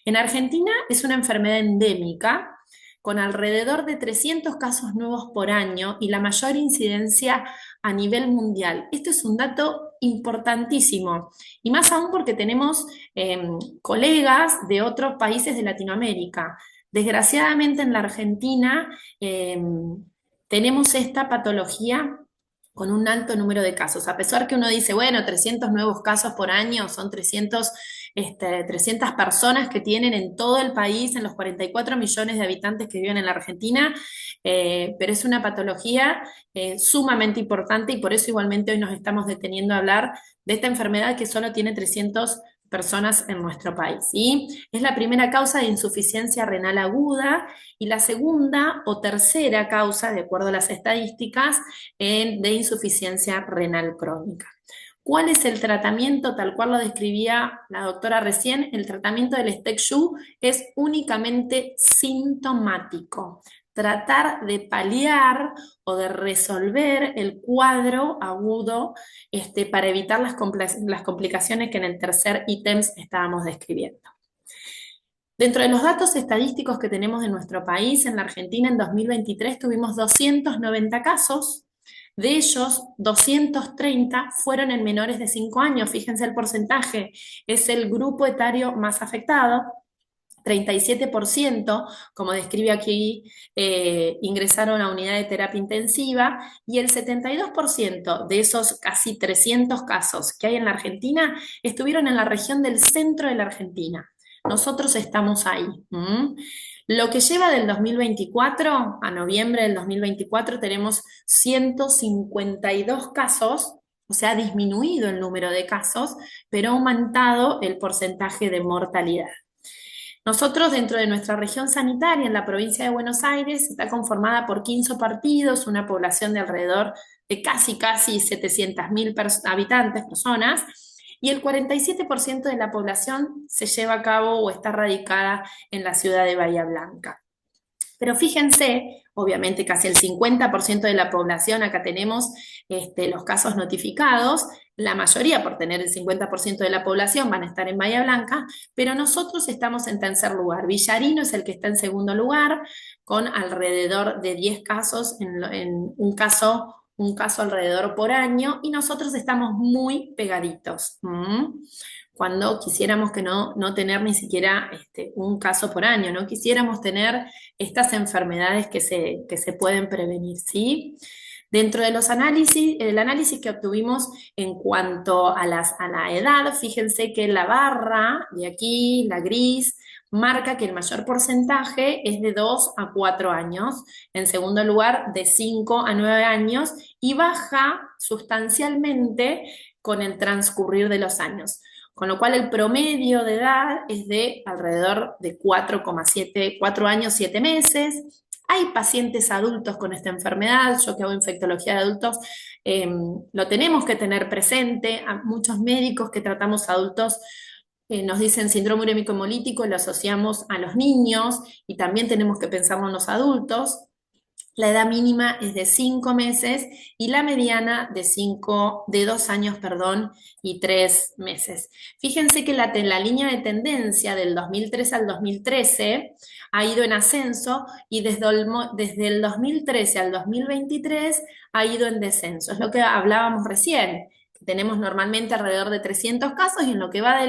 Speaker 1: En Argentina es una enfermedad endémica con alrededor de 300 casos nuevos por año y la mayor incidencia a nivel mundial. Esto es un dato importantísimo, y más aún porque tenemos colegas de otros países de Latinoamérica. Desgraciadamente en la Argentina tenemos esta patología con un alto número de casos. A pesar que uno dice, bueno, 300 nuevos casos por año, son 300 300 personas que tienen en todo el país, en los 44 millones de habitantes que viven en la Argentina, pero es una patología sumamente importante y por eso igualmente hoy nos estamos deteniendo a hablar de esta enfermedad que solo tiene 300 personas en nuestro país, ¿sí? Es la primera causa de insuficiencia renal aguda y la segunda o tercera causa, de acuerdo a las estadísticas, de insuficiencia renal crónica. ¿Cuál es el tratamiento? Tal cual lo describía la doctora recién, el tratamiento del STEC-JU es únicamente sintomático. Tratar de paliar o de resolver el cuadro agudo para evitar las complicaciones que en el tercer ítem estábamos describiendo. Dentro de los datos estadísticos que tenemos en nuestro país, en la Argentina en 2023 tuvimos 290 casos, de ellos 230 fueron en menores de 5 años, fíjense el porcentaje, es el grupo etario más afectado. 37%, como describe aquí, ingresaron a unidad de terapia intensiva y el 72% de esos casi 300 casos que hay en la Argentina estuvieron en la región del centro de la Argentina. Nosotros estamos ahí. Lo que lleva del 2024 a noviembre del 2024 tenemos 152 casos, o sea, ha disminuido el número de casos, pero ha aumentado el porcentaje de mortalidad. Nosotros dentro de nuestra región sanitaria en la provincia de Buenos Aires está conformada por 15 partidos, una población de alrededor de casi 700.000 habitantes, personas, y el 47% de la población se lleva a cabo o está radicada en la ciudad de Bahía Blanca. Pero fíjense, obviamente casi el 50% de la población, acá tenemos los casos notificados, la mayoría por tener el 50% de la población van a estar en Bahía Blanca, pero nosotros estamos en tercer lugar. Villarino es el que está en segundo lugar, con alrededor de 10 casos, en un caso alrededor por año, y nosotros estamos muy pegaditos. Cuando quisiéramos que no tener ni siquiera un caso por año, no quisiéramos tener estas enfermedades que se pueden prevenir, ¿sí? Dentro de los análisis, el análisis que obtuvimos en cuanto a la edad, fíjense que la barra de aquí, la gris, marca que el mayor porcentaje es de 2 a 4 años, en segundo lugar de 5 a 9 años y baja sustancialmente con el transcurrir de los años. Con lo cual el promedio de edad es de alrededor de 4 años, 7 meses. Hay pacientes adultos con esta enfermedad, yo que hago infectología de adultos, lo tenemos que tener presente. A muchos médicos que tratamos adultos nos dicen síndrome urémico hemolítico, lo asociamos a los niños y también tenemos que pensarlo en los adultos. La edad mínima es de 5 meses y la mediana de 2 años, y 3 meses. Fíjense que la línea de tendencia del 2003 al 2013 ha ido en ascenso y desde el 2013 al 2023 ha ido en descenso. Es lo que hablábamos recién. Tenemos normalmente alrededor de 300 casos y en lo que va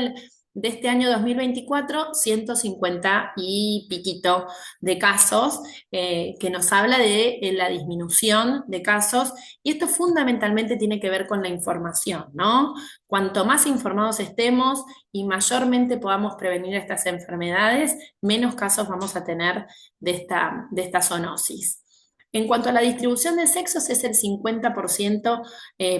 Speaker 1: de este año 2024, 150 y piquito de casos, que nos habla de la disminución de casos, y esto fundamentalmente tiene que ver con la información, ¿no? Cuanto más informados estemos y mayormente podamos prevenir estas enfermedades, menos casos vamos a tener de esta zoonosis. En cuanto a la distribución de sexos, es el 50%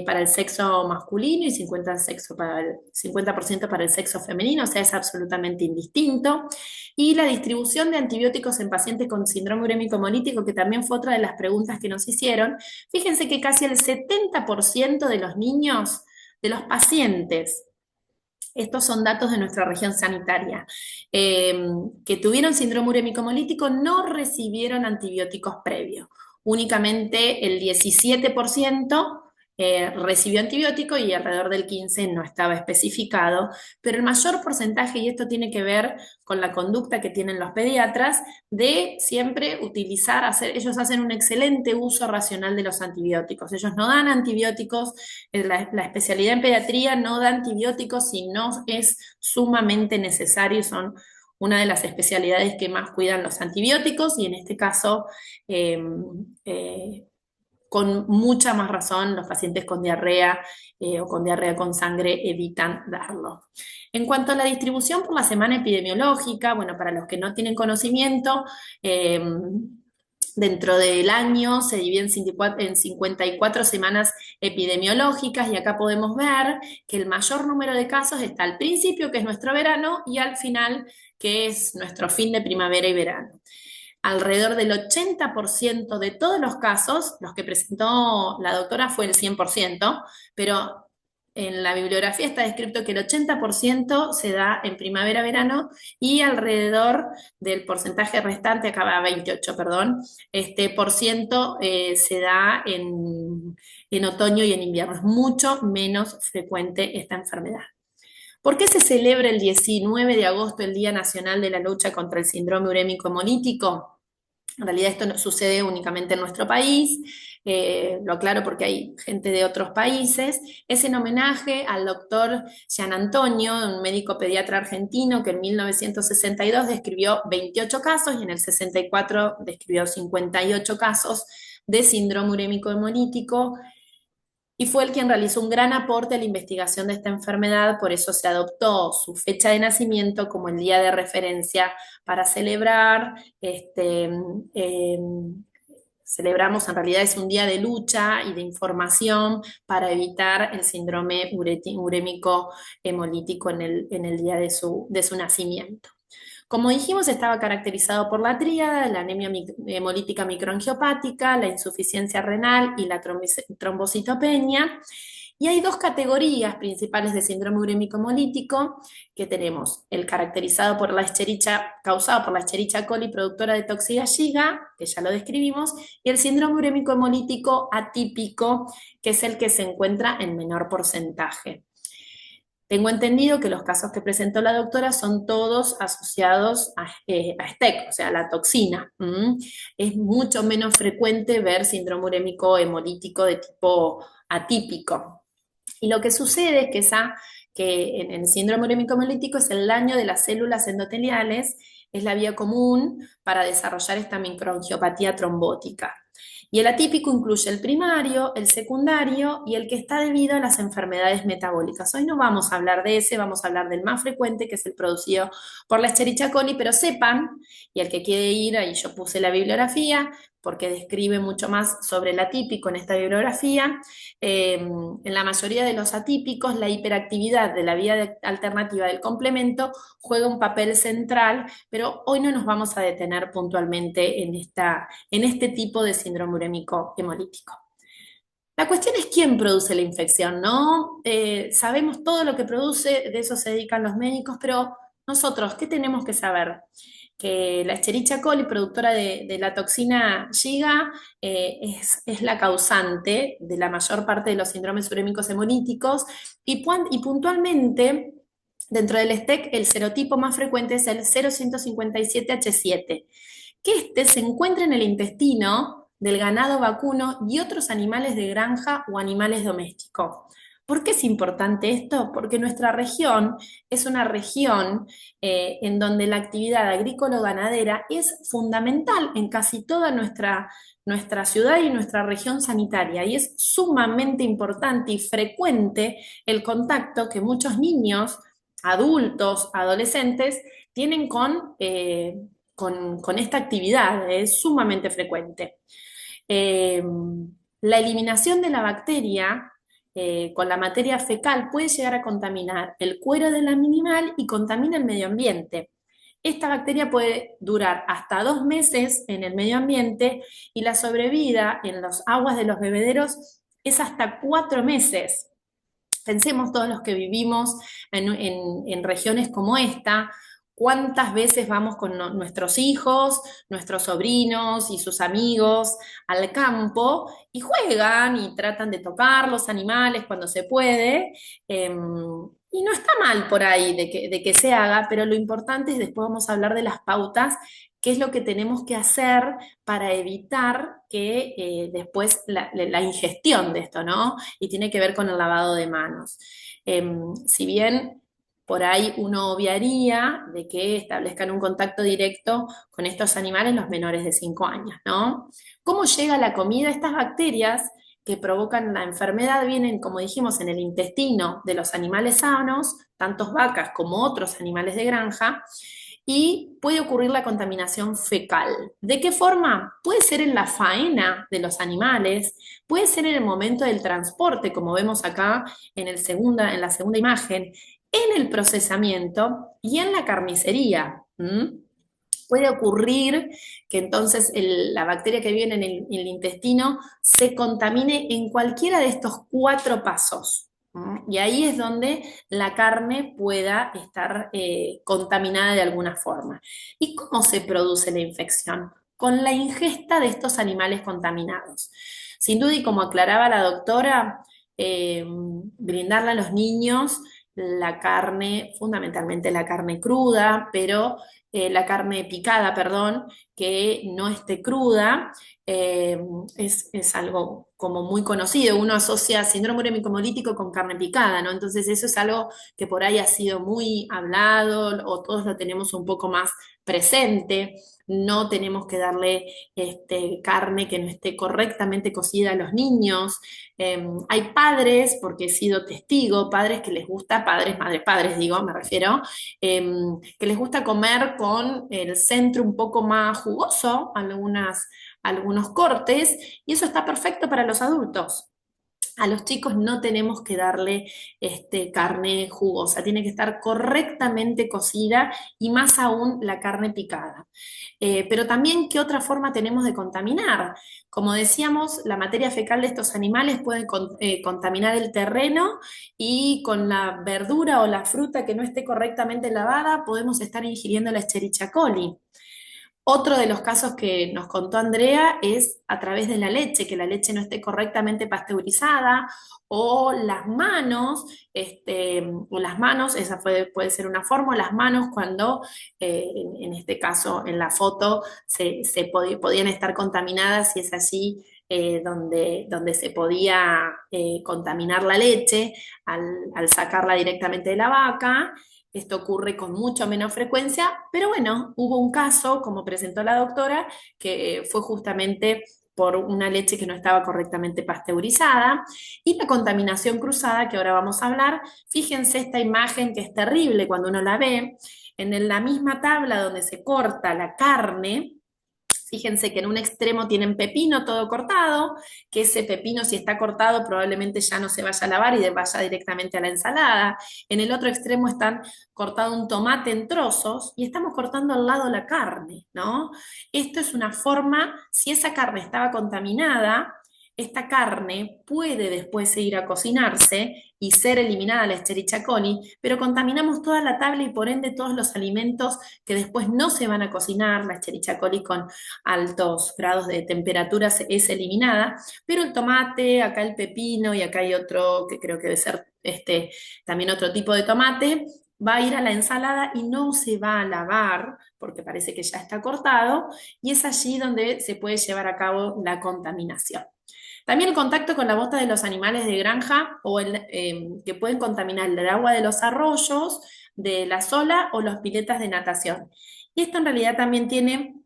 Speaker 1: para el sexo masculino y 50% para el sexo femenino, o sea, es absolutamente indistinto. Y la distribución de antibióticos en pacientes con síndrome urémico hemolítico, que también fue otra de las preguntas que nos hicieron. Fíjense que casi el 70% de los niños, de los pacientes, estos son datos de nuestra región sanitaria, que tuvieron síndrome urémico hemolítico no recibieron antibióticos previos. Únicamente el 17% recibió antibiótico y alrededor del 15% no estaba especificado, pero el mayor porcentaje, y esto tiene que ver con la conducta que tienen los pediatras, de siempre ellos hacen un excelente uso racional de los antibióticos. Ellos no dan antibióticos, la especialidad en pediatría no da antibióticos si no es sumamente necesario, son una de las especialidades que más cuidan los antibióticos, y en este caso con mucha más razón los pacientes con diarrea o con diarrea con sangre evitan darlo. En cuanto a la distribución por la semana epidemiológica, bueno, para los que no tienen conocimiento, dentro del año se divide en 54 semanas epidemiológicas y acá podemos ver que el mayor número de casos está al principio, que es nuestro verano, y al final, que es nuestro fin de primavera y verano. Alrededor del 80% de todos los casos, los que presentó la doctora fue el 100%, pero en la bibliografía está descrito que el 80% se da en primavera-verano y alrededor del porcentaje restante, acá va 28, perdón, por ciento se da en otoño y en invierno. Es mucho menos frecuente esta enfermedad. ¿Por qué se celebra el 19 de agosto el Día Nacional de la Lucha contra el Síndrome Urémico Hemolítico? En realidad esto no sucede únicamente en nuestro país, lo aclaro porque hay gente de otros países. Es en homenaje al doctor Gian Antonio, un médico pediatra argentino que en 1962 describió 28 casos y en el 64 describió 58 casos de síndrome urémico hemolítico, y fue el quien realizó un gran aporte a la investigación de esta enfermedad, por eso se adoptó su fecha de nacimiento como el día de referencia para celebrar. Celebramos, en realidad es un día de lucha y de información para evitar el síndrome urémico hemolítico en el día de su nacimiento. Como dijimos, estaba caracterizado por la tríada, la anemia hemolítica microangiopática, la insuficiencia renal y la trombocitopenia. Y hay dos categorías principales de síndrome urémico hemolítico, que tenemos el caracterizado por la causado por la Escherichia coli productora de toxigallina, que ya lo describimos, y el síndrome urémico hemolítico atípico, que es el que se encuentra en menor porcentaje. Tengo entendido que los casos que presentó la doctora son todos asociados a STEC, o sea, a la toxina. Es mucho menos frecuente ver síndrome urémico hemolítico de tipo atípico. Y lo que sucede es que en el síndrome urémico hemolítico es el daño de las células endoteliales, es la vía común para desarrollar esta microangiopatía trombótica. Y el atípico incluye el primario, el secundario y el que está debido a las enfermedades metabólicas. Hoy no vamos a hablar de ese, vamos a hablar del más frecuente, que es el producido por la Escherichia coli, pero sepan, y el que quiere ir, ahí yo puse la bibliografía, porque describe mucho más sobre el atípico en esta bibliografía. En la mayoría de los atípicos, la hiperactividad de la vía alternativa del complemento juega un papel central, pero hoy no nos vamos a detener puntualmente en este tipo de síndrome urémico hemolítico. La cuestión es quién produce la infección, ¿no? Sabemos todo lo que produce, de eso se dedican los médicos, pero nosotros, ¿qué tenemos que saber? Que la Escherichia coli, productora de la toxina Giga, es la causante de la mayor parte de los síndromes urémicos hemolíticos, y puntualmente, dentro del STEC, el serotipo más frecuente es el 0157H7, que se encuentra en el intestino del ganado vacuno y otros animales de granja o animales domésticos. ¿Por qué es importante esto? Porque nuestra región es una región en donde la actividad agrícola-ganadera es fundamental en casi toda nuestra ciudad y nuestra región sanitaria, y es sumamente importante y frecuente el contacto que muchos niños, adultos, adolescentes tienen con esta actividad, es sumamente frecuente. La eliminación de la bacteria con la materia fecal puede llegar a contaminar el cuero del animal y contamina el medio ambiente. Esta bacteria puede durar hasta 2 meses en el medio ambiente y la sobrevida en las aguas de los bebederos es hasta 4 meses. Pensemos todos los que vivimos en regiones como esta, cuántas veces vamos con nuestros hijos, nuestros sobrinos y sus amigos al campo y juegan y tratan de tocar los animales cuando se puede. Y no está mal por ahí de que se haga, pero lo importante es, después vamos a hablar de las pautas, qué es lo que tenemos que hacer para evitar que después la ingestión de esto, ¿no? Y tiene que ver con el lavado de manos. Si bien por ahí uno obviaría de que establezcan un contacto directo con estos animales los menores de 5 años, ¿no? ¿Cómo llega la comida? Estas bacterias que provocan la enfermedad vienen, como dijimos, en el intestino de los animales sanos, tantos vacas como otros animales de granja, y puede ocurrir la contaminación fecal. ¿De qué forma? Puede ser en la faena de los animales, puede ser en el momento del transporte, como vemos acá en la segunda imagen, en el procesamiento y en la carnicería. Puede ocurrir que entonces la bacteria que vive en el intestino se contamine en cualquiera de estos 4 pasos. Y ahí es donde la carne pueda estar contaminada de alguna forma. ¿Y cómo se produce la infección? Con la ingesta de estos animales contaminados. Sin duda, y como aclaraba la doctora, brindarle a los niños la carne, fundamentalmente la carne cruda, pero la carne picada, perdón, que no esté cruda, eh, es algo como muy conocido. Uno asocia síndrome urémico hemolítico con carne picada, ¿no? Entonces eso es algo que por ahí ha sido muy hablado o todos lo tenemos un poco más presente. No tenemos que darle carne que no esté correctamente cocida a los niños. Hay padres, porque he sido testigo, padres que les gusta, padres, madres, padres, digo, me refiero, que les gusta comer con el centro un poco más jugoso, algunos cortes, y eso está perfecto para los adultos. A los chicos no tenemos que darle carne jugosa, tiene que estar correctamente cocida y más aún la carne picada. Pero también, ¿qué otra forma tenemos de contaminar? Como decíamos, la materia fecal de estos animales puede contaminar el terreno y con la verdura o la fruta que no esté correctamente lavada podemos estar ingiriendo la Escherichia coli. Otro de los casos que nos contó Andrea es a través de la leche, que la leche no esté correctamente pasteurizada, o las manos, esa puede ser una forma, o las manos cuando, en este caso, en la foto, podían estar contaminadas y es allí donde se podía contaminar la leche al sacarla directamente de la vaca. Esto ocurre con mucho menos frecuencia, pero bueno, hubo un caso, como presentó la doctora, que fue justamente por una leche que no estaba correctamente pasteurizada, y la contaminación cruzada, que ahora vamos a hablar. Fíjense esta imagen que es terrible cuando uno la ve, en la misma tabla donde se corta la carne. Fíjense que en un extremo tienen pepino todo cortado, que ese pepino, si está cortado, probablemente ya no se vaya a lavar y vaya directamente a la ensalada. En el otro extremo están cortado un tomate en trozos y estamos cortando al lado la carne, ¿no? Esto es una forma, si esa carne estaba contaminada, esta carne puede después ir a cocinarse y ser eliminada la Escherichia coli, pero contaminamos toda la tabla y por ende todos los alimentos que después no se van a cocinar. La Escherichia coli con altos grados de temperatura es eliminada, pero el tomate, acá el pepino y acá hay otro que creo que debe ser también otro tipo de tomate, va a ir a la ensalada y no se va a lavar porque parece que ya está cortado y es allí donde se puede llevar a cabo la contaminación. También el contacto con la bosta de los animales de granja que pueden contaminar el agua de los arroyos, de la sola o los piletas de natación. Y esto en realidad también tiene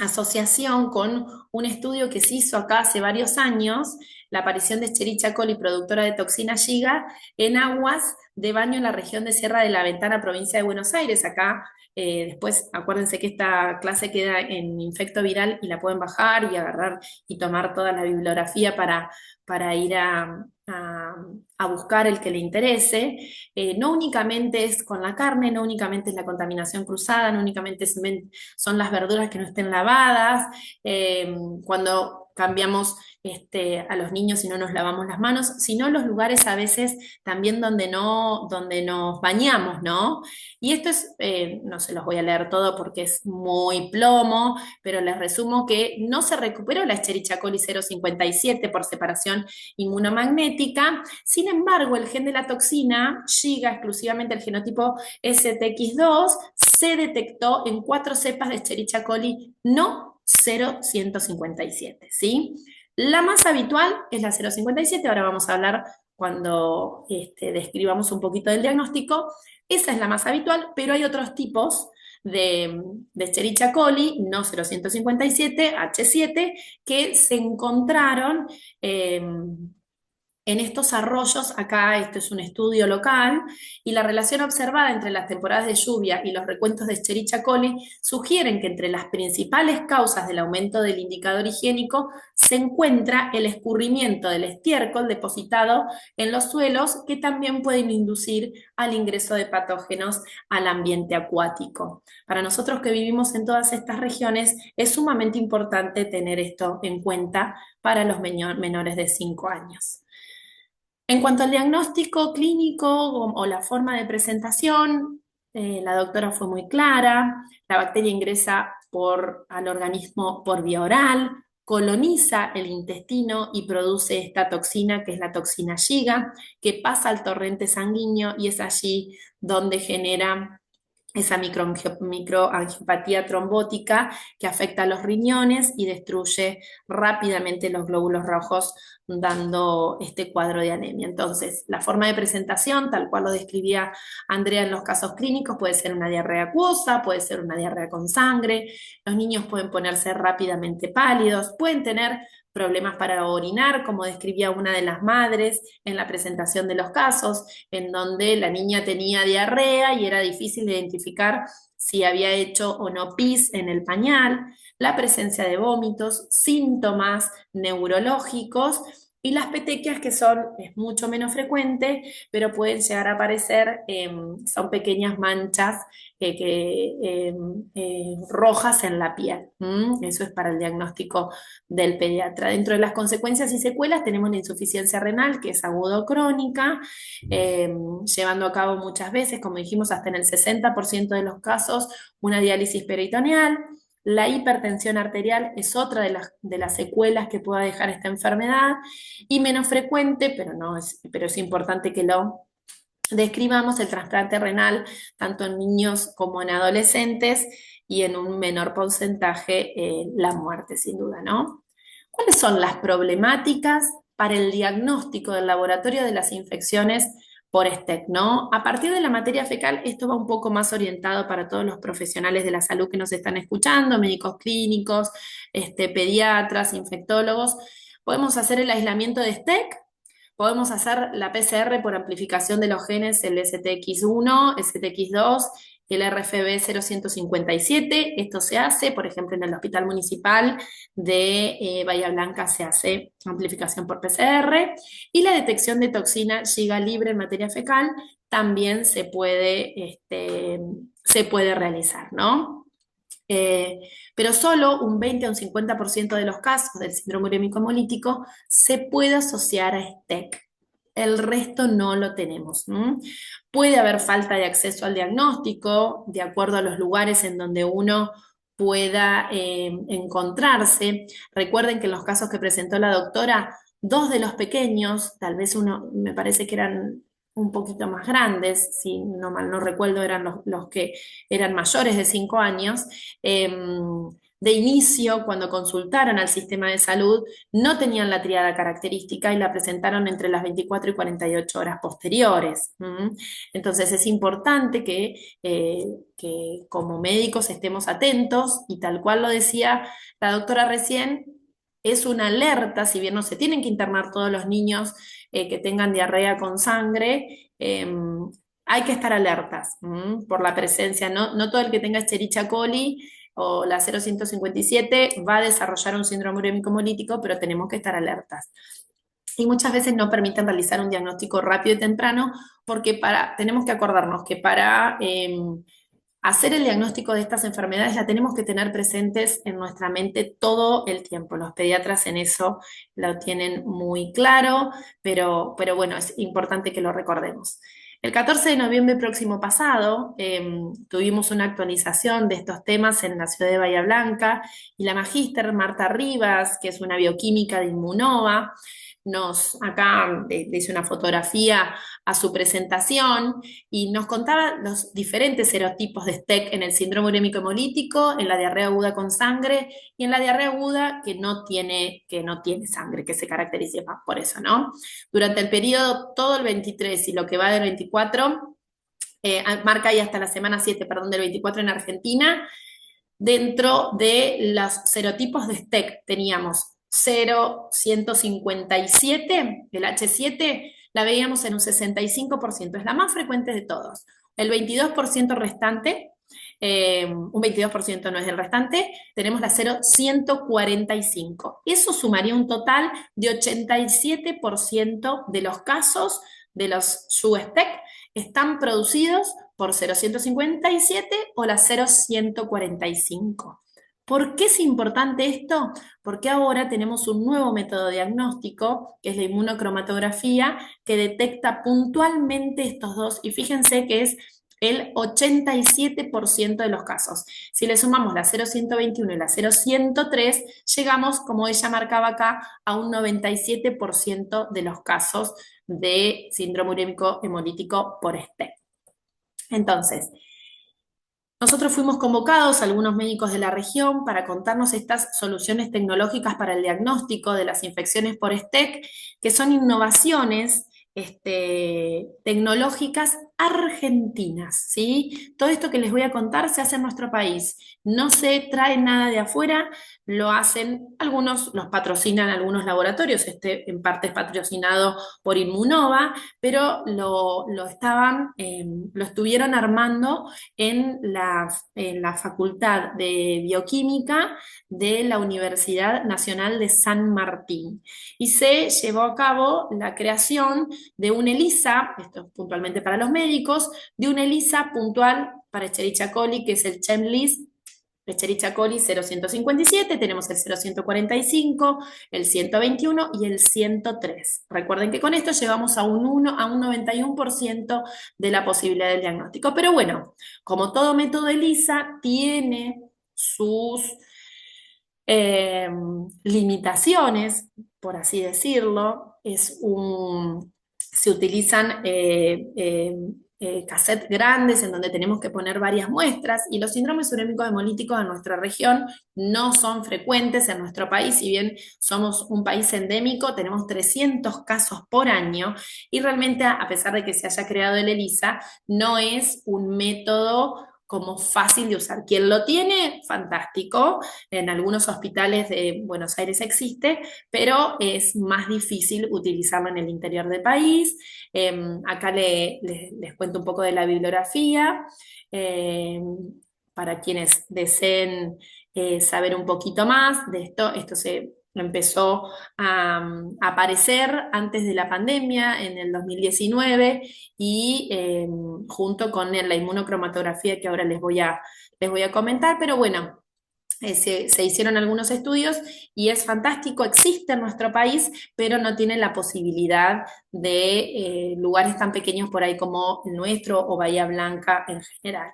Speaker 1: asociación con un estudio que se hizo acá hace varios años, la aparición de Escherichia coli, productora de toxina Giga, en aguas de baño en la región de Sierra de la Ventana, provincia de Buenos Aires. Acá, después, acuérdense que esta clase queda en Infecto Viral y la pueden bajar y agarrar y tomar toda la bibliografía para ir a buscar el que le interese. No únicamente es con la carne, no únicamente es la contaminación cruzada, no únicamente son las verduras que no estén lavadas, cuando cambiamos a los niños y no nos lavamos las manos, sino los lugares a veces también donde nos bañamos, ¿no? Y esto no se los voy a leer todo porque es muy plomo, pero les resumo que no se recuperó la Escherichia coli 057 por separación inmunomagnética. Sin embargo, el gen de la toxina, Giga, exclusivamente el genotipo STX2, se detectó en 4 cepas de Escherichia coli no 0,157, ¿sí? La más habitual es la 0,57, ahora vamos a hablar cuando describamos un poquito del diagnóstico. Esa es la más habitual, pero hay otros tipos de Escherichia coli, no 0157, H7, que se encontraron en estos arroyos. Acá esto es un estudio local, y la relación observada entre las temporadas de lluvia y los recuentos de Escherichia coli sugieren que entre las principales causas del aumento del indicador higiénico se encuentra el escurrimiento del estiércol depositado en los suelos, que también pueden inducir al ingreso de patógenos al ambiente acuático. Para nosotros que vivimos en todas estas regiones es sumamente importante tener esto en cuenta para los menores de 5 años. En cuanto al diagnóstico clínico o la forma de presentación, la doctora fue muy clara. La bacteria ingresa al organismo por vía oral, coloniza el intestino y produce esta toxina, que es la toxina Shiga, que pasa al torrente sanguíneo, y es allí donde genera esa microangiopatía trombótica que afecta a los riñones y destruye rápidamente los glóbulos rojos, dando este cuadro de anemia. Entonces, la forma de presentación, tal cual lo describía Andrea en los casos clínicos, puede ser una diarrea acuosa, puede ser una diarrea con sangre. Los niños pueden ponerse rápidamente pálidos, pueden tener problemas para orinar, como describía una de las madres en la presentación de los casos, en donde la niña tenía diarrea y era difícil identificar si había hecho o no pis en el pañal, la presencia de vómitos, síntomas neurológicos, y las petequias, que es mucho menos frecuente, pero pueden llegar a aparecer, son pequeñas manchas rojas en la piel. Eso es para el diagnóstico del pediatra. Dentro de las consecuencias y secuelas tenemos la insuficiencia renal, que es agudo crónica, llevando a cabo muchas veces, como dijimos, hasta en el 60% de los casos, una diálisis peritoneal. La hipertensión arterial es otra de las secuelas que pueda dejar esta enfermedad, y menos frecuente, pero es importante que lo describamos, el trasplante renal, tanto en niños como en adolescentes, y en un menor porcentaje la muerte, sin duda, ¿no? ¿Cuáles son las problemáticas para el diagnóstico del laboratorio de las infecciones por STEC, ¿no? A partir de la materia fecal, esto va un poco más orientado para todos los profesionales de la salud que nos están escuchando, médicos clínicos, pediatras, infectólogos. Podemos hacer el aislamiento de STEC, podemos hacer la PCR por amplificación de los genes, el STX1, STX2, el RFB 0157. Esto se hace, por ejemplo, en el Hospital Municipal de Bahía Blanca se hace amplificación por PCR, y la detección de toxina Shiga libre en materia fecal también se puede realizar, ¿no? Pero solo un 20 a un 50% de los casos del síndrome urémico hemolítico se puede asociar a STEC. El resto no lo tenemos. Puede haber falta de acceso al diagnóstico, de acuerdo a los lugares en donde uno pueda encontrarse. Recuerden que en los casos que presentó la doctora, 2 de los pequeños, tal vez uno, me parece que eran un poquito más grandes, si no mal no recuerdo, eran los que eran mayores de 5 años, de inicio, cuando consultaron al sistema de salud, no tenían la triada característica y la presentaron entre las 24 y 48 horas posteriores. Entonces es importante que como médicos estemos atentos, y tal cual lo decía la doctora recién, es una alerta. Si bien no se tienen que internar todos los niños que tengan diarrea con sangre, hay que estar alertas por la presencia. No todo el que tenga Escherichia coli o la 0157 va a desarrollar un síndrome urémico hemolítico, pero tenemos que estar alertas. Y muchas veces no permiten realizar un diagnóstico rápido y temprano, porque tenemos que acordarnos que para hacer el diagnóstico de estas enfermedades la tenemos que tener presentes en nuestra mente todo el tiempo. Los pediatras en eso lo tienen muy claro, pero bueno, es importante que lo recordemos. El 14 de noviembre próximo pasado tuvimos una actualización de estos temas en la ciudad de Bahía Blanca, y la magíster Marta Rivas, que es una bioquímica de Immunova, acá le hice una fotografía a su presentación y nos contaba los diferentes serotipos de STEC en el síndrome urémico hemolítico, en la diarrea aguda con sangre y en la diarrea aguda que no tiene sangre, que se caracteriza más por eso, ¿no? Durante el periodo, todo el 23 y lo que va del 24, marca ahí hasta la semana 7, perdón, del 24 en Argentina. Dentro de los serotipos de STEC teníamos 0,157, el H7, la veíamos en un 65%, es la más frecuente de todos. El 22% restante, un 22% no es el restante, tenemos la 0,145. Eso sumaría un total de 87% de los casos de los SUSTEC están producidos por 0,157 o la 0,145. ¿Por qué es importante esto? Porque ahora tenemos un nuevo método diagnóstico, que es la inmunocromatografía, que detecta puntualmente estos dos, y fíjense que es el 87% de los casos. Si le sumamos la 0,121 y la 0,103, llegamos, como ella marcaba acá, a un 97% de los casos de síndrome urémico hemolítico por STEC. Entonces, nosotros fuimos convocados, algunos médicos de la región, para contarnos estas soluciones tecnológicas para el diagnóstico de las infecciones por STEC, que son innovaciones tecnológicas argentinas, ¿sí? Todo esto que les voy a contar se hace en nuestro país, no se trae nada de afuera, lo hacen algunos, los patrocinan algunos laboratorios, en parte es patrocinado por Inmunova, pero lo estuvieron armando en la Facultad de Bioquímica de la Universidad Nacional de San Martín. Y se llevó a cabo la creación de un ELISA, esto es puntualmente para los médicos, de un ELISA puntual para Escherichia coli, que es el CHEMLIS. Escherichia coli 0,157, tenemos el 0,145, el 121 y el 103. Recuerden que con esto llegamos a un 91% de la posibilidad del diagnóstico. Pero bueno, como todo método ELISA, tiene sus limitaciones, por así decirlo. Se utilizan cassettes grandes en donde tenemos que poner varias muestras, y los síndromes urémicos hemolíticos en nuestra región no son frecuentes en nuestro país. Si bien somos un país endémico, tenemos 300 casos por año, y realmente, a pesar de que se haya creado el ELISA, no es un método como fácil de usar. Quien lo tiene, fantástico. En algunos hospitales de Buenos Aires existe, pero es más difícil utilizarlo en el interior del país. Acá les cuento un poco de la bibliografía, para quienes deseen saber un poquito más de esto. Esto se empezó a aparecer antes de la pandemia, en el 2019, y junto con la inmunocromatografía que ahora les voy a comentar. Pero bueno, se hicieron algunos estudios y es fantástico, existe en nuestro país, pero no tiene la posibilidad de lugares tan pequeños por ahí como el nuestro o Bahía Blanca en general.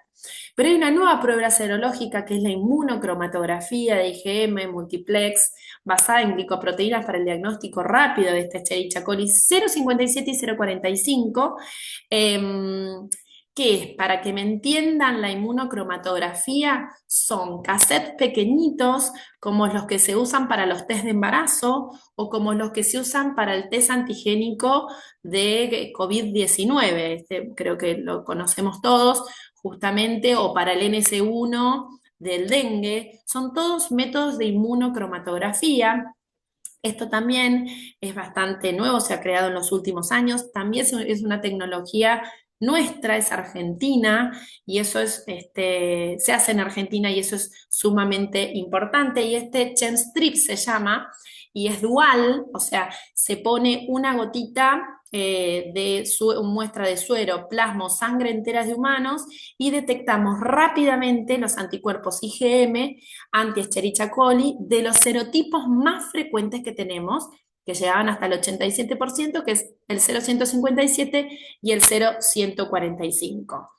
Speaker 1: Pero hay una nueva prueba serológica, que es la inmunocromatografía de IgM multiplex, basada en glicoproteínas para el diagnóstico rápido de esta Escherichia coli 0,57 y 0,45, que es, para que me entiendan, la inmunocromatografía son cassettes pequeñitos, como los que se usan para los test de embarazo o como los que se usan para el test antigénico de COVID-19, creo que lo conocemos todos justamente, o para el NS1 del dengue. Son todos métodos de inmunocromatografía. Esto también es bastante nuevo, se ha creado en los últimos años. También es una tecnología nuestra, es argentina, y eso se hace en Argentina, y eso es sumamente importante. Y este Chemstrip se llama, y es dual, o sea, se pone una gotita de muestra de suero, plasma o sangre enteras de humanos, y detectamos rápidamente los anticuerpos IgM anti-Escherichia coli de los serotipos más frecuentes que tenemos, que llegaban hasta el 87%, que es el 0,157 y el 0,145.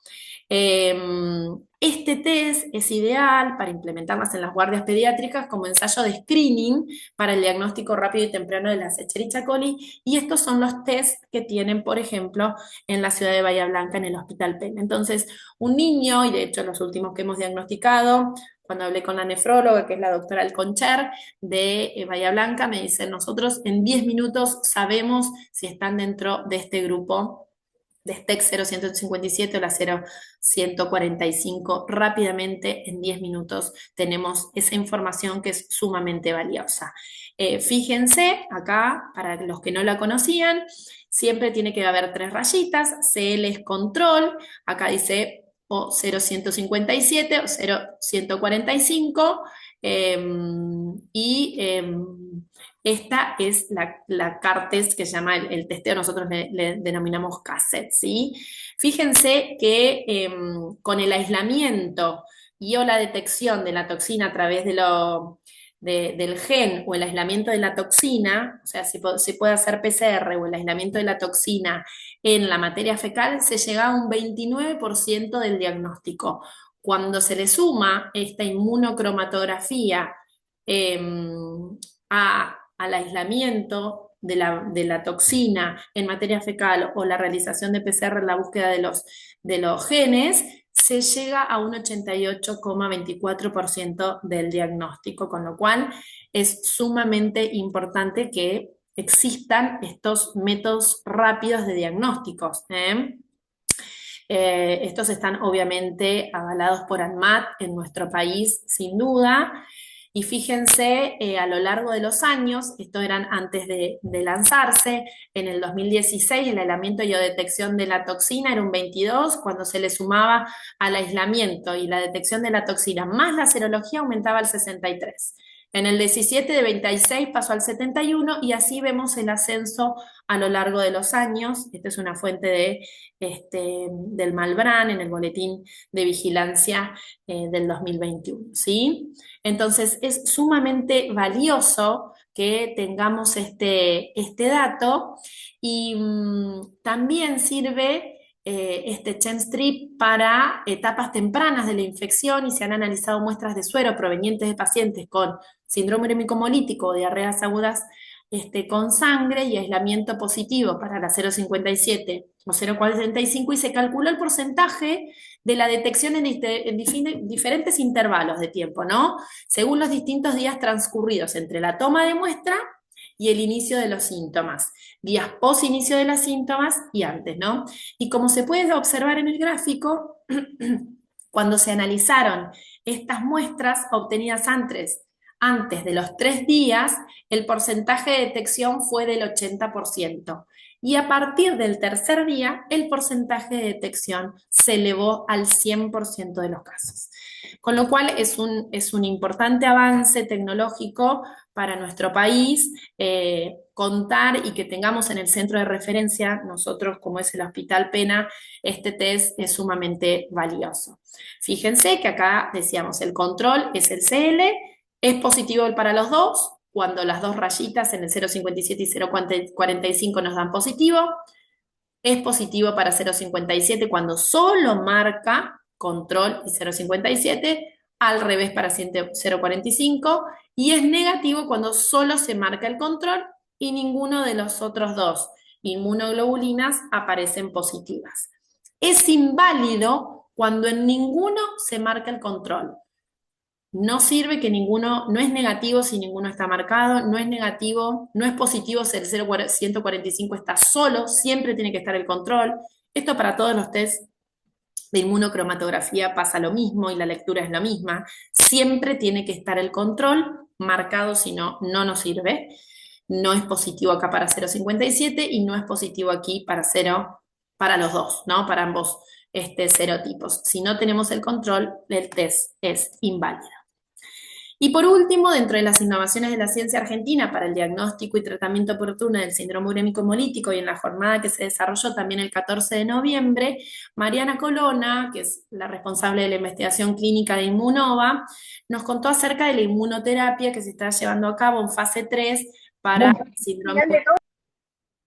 Speaker 1: Este test es ideal para implementarlas en las guardias pediátricas como ensayo de screening para el diagnóstico rápido y temprano de la Escherichia coli, y estos son los test que tienen, por ejemplo, en la ciudad de Bahía Blanca, en el Hospital Penn. Entonces, un niño, y de hecho los últimos que hemos diagnosticado, cuando hablé con la nefróloga, que es la doctora Alconcher, de Bahía Blanca, me dice, nosotros en 10 minutos sabemos si están dentro de este grupo de STEC 0157 o la 0145, rápidamente en 10 minutos tenemos esa información que es sumamente valiosa. Fíjense acá, para los que no la conocían, siempre tiene que haber 3 rayitas, CL es control, acá dice o 0157 o 0145, esta es la CARTES, que se llama el testeo, nosotros le denominamos cassette, ¿sí? Fíjense que con el aislamiento y o la detección de la toxina a través del gen o el aislamiento de la toxina, o sea, si puede hacer PCR o el aislamiento de la toxina en la materia fecal, se llega a un 29% del diagnóstico. Cuando se le suma esta inmunocromatografía al aislamiento de la toxina en materia fecal o la realización de PCR en la búsqueda de los genes, se llega a un 88,24% del diagnóstico, con lo cual es sumamente importante que existan estos métodos rápidos de diagnósticos. Estos están obviamente avalados por ANMAT en nuestro país, sin duda. Y fíjense, a lo largo de los años, esto eran antes de lanzarse, en el 2016 el aislamiento y o detección de la toxina era un 22, cuando se le sumaba al aislamiento y la detección de la toxina más la serología aumentaba al 63. En el 17 de 26 pasó al 71 y así vemos el ascenso a lo largo de los años. Esta es una fuente del Malbrán en el Boletín de Vigilancia del 2021, ¿sí? Entonces es sumamente valioso que tengamos este dato y también sirve este ChemStrip para etapas tempranas de la infección y se han analizado muestras de suero provenientes de pacientes con síndrome urémico-hemolítico o diarreas agudas con sangre y aislamiento positivo para la 0,57 o 0,45 y se calculó el porcentaje de la detección en diferentes intervalos de tiempo, ¿no? Según los distintos días transcurridos entre la toma de muestra y el inicio de los síntomas, días post inicio de los síntomas y antes, ¿no? Y como se puede observar en el gráfico, cuando se analizaron estas muestras obtenidas antes de los 3 días, el porcentaje de detección fue del 80%. Y a partir del tercer día, el porcentaje de detección se elevó al 100% de los casos. Con lo cual es un importante avance tecnológico para nuestro país, contar y que tengamos en el centro de referencia, nosotros como es el Hospital Pena, este test es sumamente valioso. Fíjense que acá decíamos el control es el CL, es positivo para los dos, cuando las dos rayitas en el 0,57 y 0,45 nos dan positivo. Es positivo para 0,57 cuando solo marca control y 0,57, al revés para 0,45, y es negativo cuando solo se marca el control y ninguno de los otros dos inmunoglobulinas aparecen positivas. Es inválido cuando en ninguno se marca el control. No sirve que ninguno, no es negativo si ninguno está marcado, no es negativo, no es positivo si el 145 está solo, siempre tiene que estar el control. Esto para todos los test de inmunocromatografía pasa lo mismo y la lectura es la misma. Siempre tiene que estar el control marcado, si no, no nos sirve. No es positivo acá para 0,57 y no es positivo aquí para los dos, ¿no? Para ambos serotipos. Si no tenemos el control, el test es inválido. Y por último, dentro de las innovaciones de la ciencia argentina para el diagnóstico y tratamiento oportuno del síndrome urémico hemolítico y en la jornada que se desarrolló también el 14 de noviembre, Mariana Colonna, que es la responsable de la investigación clínica de Inmunova, nos contó acerca de la inmunoterapia que se está llevando a cabo en fase 3 para el síndrome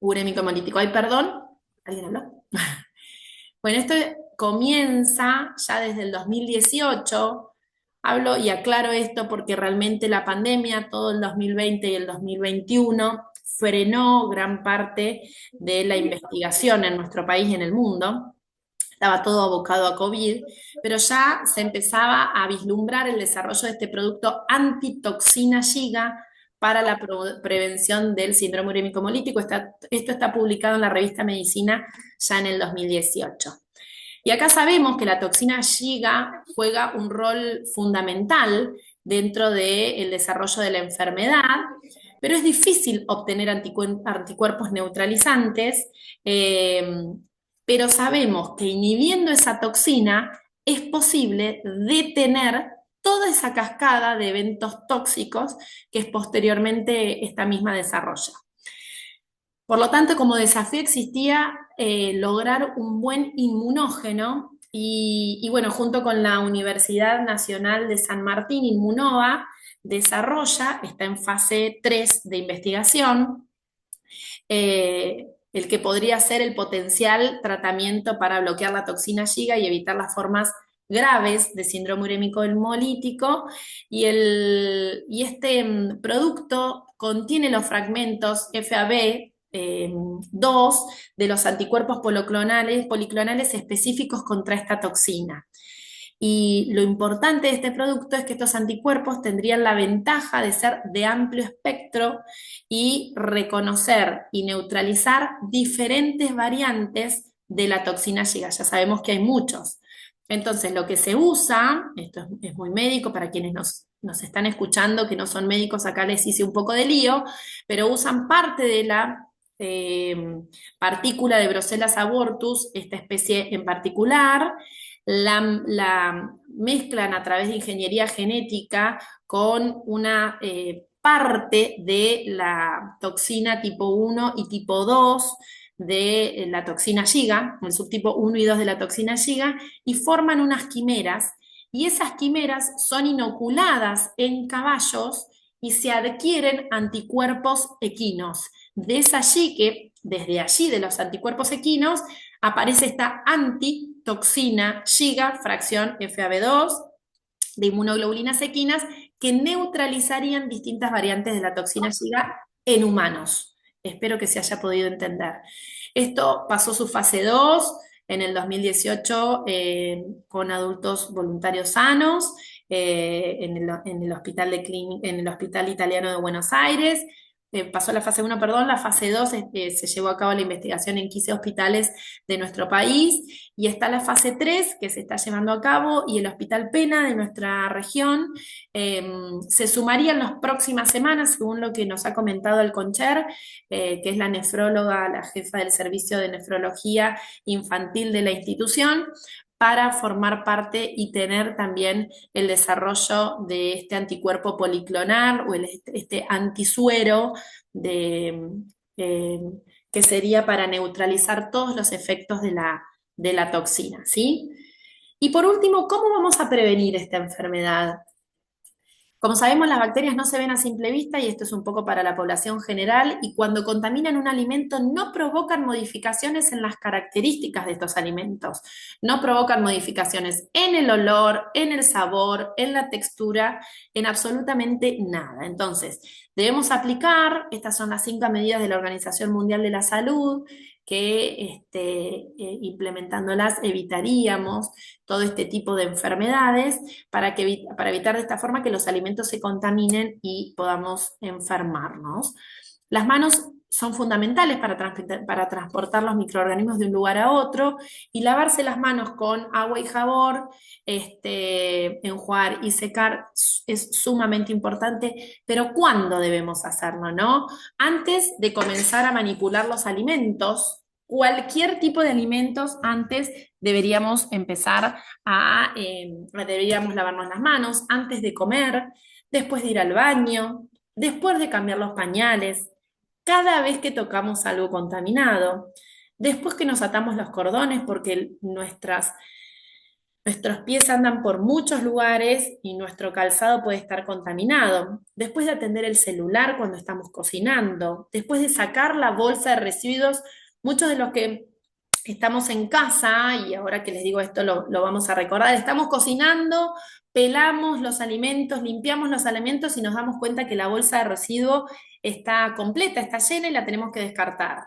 Speaker 1: urémico hemolítico. Ay, perdón, ¿alguien habló? Bueno, esto comienza ya desde el 2018. Hablo y aclaro esto porque realmente la pandemia, todo el 2020 y el 2021, frenó gran parte de la investigación en nuestro país y en el mundo. Estaba todo abocado a COVID, pero ya se empezaba a vislumbrar el desarrollo de este producto antitoxina Giga para la prevención del síndrome urémico hemolítico. Esto está publicado en la revista Medicina ya en el 2018. Y acá sabemos que la toxina Giga juega un rol fundamental dentro del desarrollo de la enfermedad, pero es difícil obtener anticuerpos neutralizantes, pero sabemos que inhibiendo esa toxina es posible detener toda esa cascada de eventos tóxicos que posteriormente esta misma desarrolla. Por lo tanto, como desafío existía lograr un buen inmunógeno y bueno, junto con la Universidad Nacional de San Martín, Inmunova desarrolla, está en fase 3 de investigación, el que podría ser el potencial tratamiento para bloquear la toxina Giga y evitar las formas graves de síndrome urémico hemolítico, y este producto contiene los fragmentos FAB 2 de los anticuerpos policlonales específicos contra esta toxina. Y lo importante de este producto es que estos anticuerpos tendrían la ventaja de ser de amplio espectro y reconocer y neutralizar diferentes variantes de la toxina Giga. Ya sabemos que hay muchos. Entonces, lo que se usa, esto es muy médico para quienes nos están escuchando, que no son médicos, acá les hice un poco de lío, pero usan parte de la partícula de Bruxelas abortus, esta especie en particular, la mezclan a través de ingeniería genética con una parte de la toxina tipo 1 y tipo 2 de la toxina Giga, el subtipo 1 y 2 de la toxina Giga, y forman unas quimeras, y esas quimeras son inoculadas en caballos y se adquieren anticuerpos equinos. Es allí que, desde allí de los anticuerpos equinos, aparece esta antitoxina Giga, fracción FAB2, de inmunoglobulinas equinas, que neutralizarían distintas variantes de la toxina Giga en humanos. Espero que se haya podido entender. Esto pasó su fase 2 en el 2018 con adultos voluntarios sanos en el hospital italiano de Buenos Aires. Pasó la fase 1, perdón, la fase 2 se llevó a cabo la investigación en 15 hospitales de nuestro país, y está la fase 3 que se está llevando a cabo, y el Hospital Pena de nuestra región se sumaría en las próximas semanas, según lo que nos ha comentado el Concher, que es la nefróloga, la jefa del servicio de nefrología infantil de la institución, para formar parte y tener también el desarrollo de este anticuerpo policlonal o este antisuero que sería para neutralizar todos los efectos de la toxina, ¿sí? Y por último, ¿cómo vamos a prevenir esta enfermedad? Como sabemos, las bacterias no se ven a simple vista, y esto es un poco para la población general, y cuando contaminan un alimento no provocan modificaciones en las características de estos alimentos, no provocan modificaciones en el olor, en el sabor, en la textura, en absolutamente nada. Entonces, debemos aplicar, estas son las 5 medidas de la Organización Mundial de la Salud, que implementándolas evitaríamos todo este tipo de enfermedades para evitar de esta forma que los alimentos se contaminen y podamos enfermarnos. Las manos son fundamentales para transportar los microorganismos de un lugar a otro, y lavarse las manos con agua y jabón, enjuagar y secar es sumamente importante. Pero ¿cuándo debemos hacerlo, no? Antes de comenzar a manipular los alimentos, cualquier tipo de alimentos, antes deberíamos empezar deberíamos lavarnos las manos antes de comer, después de ir al baño, después de cambiar los pañales, cada vez que tocamos algo contaminado, después que nos atamos los cordones porque nuestros pies andan por muchos lugares y nuestro calzado puede estar contaminado, después de atender el celular cuando estamos cocinando, después de sacar la bolsa de residuos, muchos de los que estamos en casa, y ahora que les digo esto lo vamos a recordar, estamos cocinando, pelamos los alimentos, limpiamos los alimentos y nos damos cuenta que la bolsa de residuo está completa, está llena y la tenemos que descartar.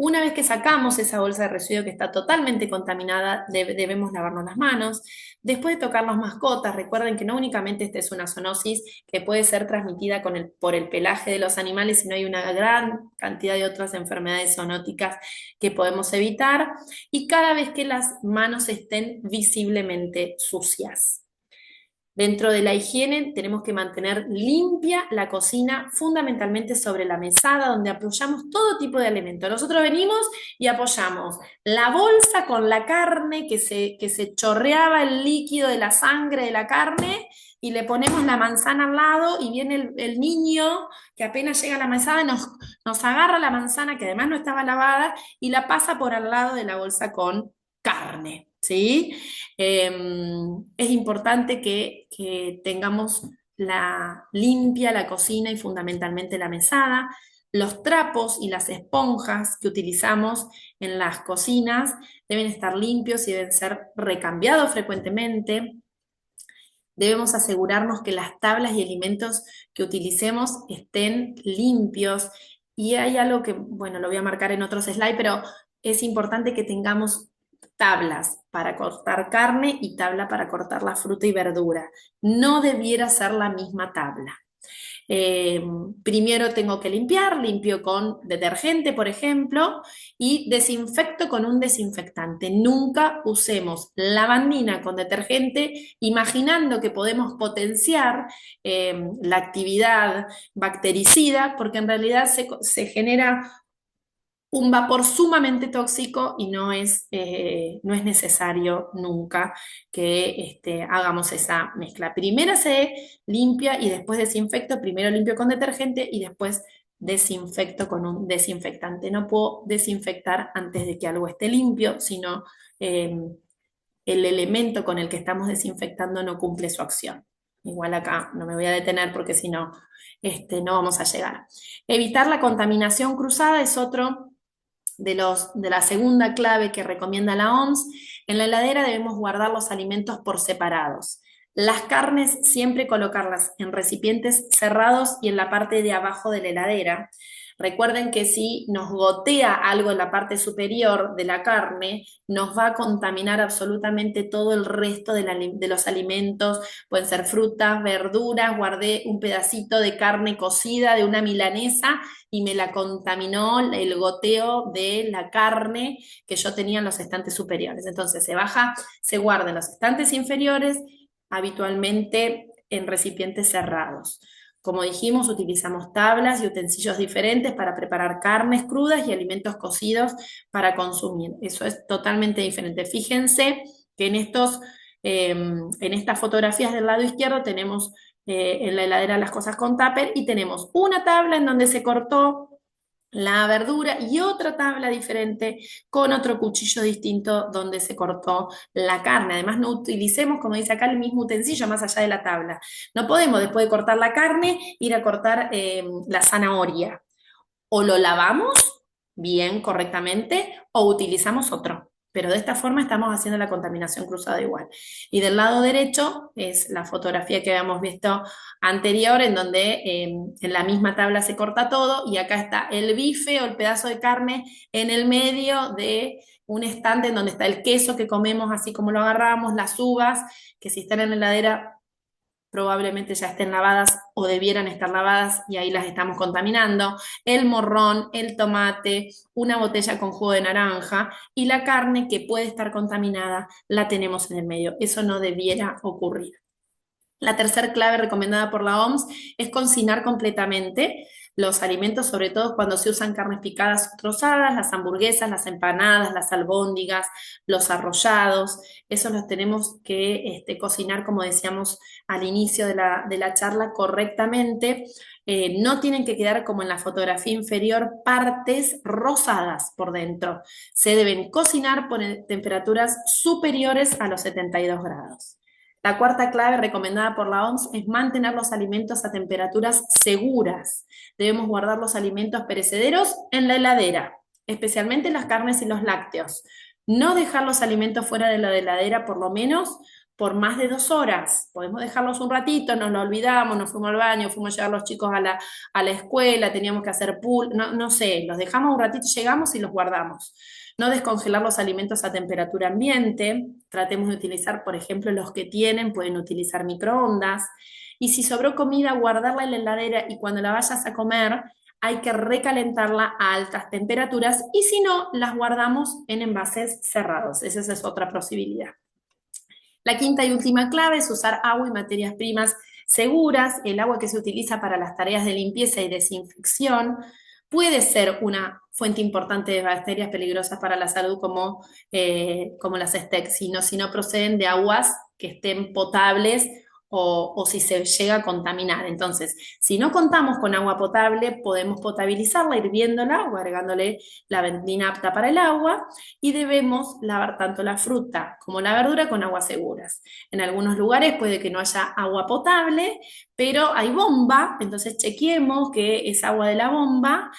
Speaker 1: Una vez que sacamos esa bolsa de residuo que está totalmente contaminada, debemos lavarnos las manos. Después de tocar las mascotas, recuerden que no únicamente esta es una zoonosis que puede ser transmitida por el pelaje de los animales, sino hay una gran cantidad de otras enfermedades zoonóticas que podemos evitar, y cada vez que las manos estén visiblemente sucias. Dentro de la higiene tenemos que mantener limpia la cocina, fundamentalmente sobre la mesada, donde apoyamos todo tipo de alimentos. Nosotros venimos y apoyamos la bolsa con la carne, que se chorreaba el líquido de la sangre de la carne, y le ponemos la manzana al lado, y viene el niño que apenas llega a la mesada, nos agarra la manzana, que además no estaba lavada, y la pasa por al lado de la bolsa con carne, ¿sí? Es importante que tengamos limpia la cocina y fundamentalmente la mesada. Los trapos y las esponjas que utilizamos en las cocinas deben estar limpios y deben ser recambiados frecuentemente. Debemos asegurarnos que las tablas y alimentos que utilicemos estén limpios. Y hay algo que, bueno, lo voy a marcar en otros slides, pero es importante que tengamos tablas para cortar carne y tabla para cortar la fruta y verdura. No debiera ser la misma tabla. Primero tengo que limpio con detergente, por ejemplo, y desinfecto con un desinfectante. Nunca usemos lavandina con detergente imaginando que podemos potenciar la actividad bactericida, porque en realidad se genera un vapor sumamente tóxico y no es necesario nunca que hagamos esa mezcla. Primero se limpia y después desinfecto. Primero limpio con detergente y después desinfecto con un desinfectante. No puedo desinfectar antes de que algo esté limpio, sino el elemento con el que estamos desinfectando no cumple su acción. Igual acá no me voy a detener porque si no, no vamos a llegar. Evitar la contaminación cruzada es otro de la segunda clave que recomienda la OMS. En la heladera debemos guardar los alimentos por separados. Las carnes siempre colocarlas en recipientes cerrados y en la parte de abajo de la heladera. Recuerden que si nos gotea algo en la parte superior de la carne, nos va a contaminar absolutamente todo el resto de los alimentos. Pueden ser frutas, verduras. Guardé un pedacito de carne cocida de una milanesa y me la contaminó el goteo de la carne que yo tenía en los estantes superiores. Entonces se guarda en los estantes inferiores, habitualmente en recipientes cerrados. Como dijimos, utilizamos tablas y utensilios diferentes para preparar carnes crudas y alimentos cocidos para consumir. Eso es totalmente diferente. Fíjense que en estas fotografías del lado izquierdo tenemos en la heladera las cosas con tupper y tenemos una tabla en donde se cortó la verdura y otra tabla diferente con otro cuchillo distinto donde se cortó la carne. Además, no utilicemos, como dice acá, el mismo utensilio más allá de la tabla. No podemos, después de cortar la carne, ir a cortar la zanahoria. O lo lavamos bien, correctamente, o utilizamos otro. Pero de esta forma estamos haciendo la contaminación cruzada igual. Y del lado derecho es la fotografía que habíamos visto anterior, en donde en la misma tabla se corta todo, y acá está el bife o el pedazo de carne en el medio de un estante en donde está el queso que comemos así como lo agarramos, las uvas, que si están en la heladera probablemente ya estén lavadas o debieran estar lavadas y ahí las estamos contaminando, el morrón, el tomate, una botella con jugo de naranja, y la carne que puede estar contaminada la tenemos en el medio. Eso no debiera ocurrir. La tercera clave recomendada por la OMS es cocinar completamente los alimentos, sobre todo cuando se usan carnes picadas o trozadas, las hamburguesas, las empanadas, las albóndigas, los arrollados. Esos los tenemos que cocinar, como decíamos al inicio de la charla, correctamente. No tienen que quedar como en la fotografía inferior partes rosadas por dentro. Se deben cocinar por temperaturas superiores a los 72 grados. La cuarta clave recomendada por la OMS es mantener los alimentos a temperaturas seguras. Debemos guardar los alimentos perecederos en la heladera, especialmente las carnes y los lácteos. No dejar los alimentos fuera de la heladera por lo menos por más de 2 horas. Podemos dejarlos un ratito, nos lo olvidamos, nos fuimos al baño, fuimos a llevar a los chicos a la escuela, teníamos que hacer pool, no, no sé, los dejamos un ratito, llegamos y los guardamos. No descongelar los alimentos a temperatura ambiente. Tratemos de utilizar, por ejemplo, los que tienen, pueden utilizar microondas. Y si sobró comida, guardarla en la heladera y cuando la vayas a comer, hay que recalentarla a altas temperaturas y si no, las guardamos en envases cerrados. Esa es otra posibilidad. La quinta y última clave es usar agua y materias primas seguras. El agua que se utiliza para las tareas de limpieza y desinfección puede ser una fuente importante de bacterias peligrosas para la salud como las STEC, si no proceden de aguas que estén potables o si se llega a contaminar. Entonces, si no contamos con agua potable, podemos potabilizarla hirviéndola o agregándole la benzina apta para el agua y debemos lavar tanto la fruta como la verdura con aguas seguras. En algunos lugares puede que no haya agua potable, pero hay bomba, entonces chequeemos que esa agua de la bomba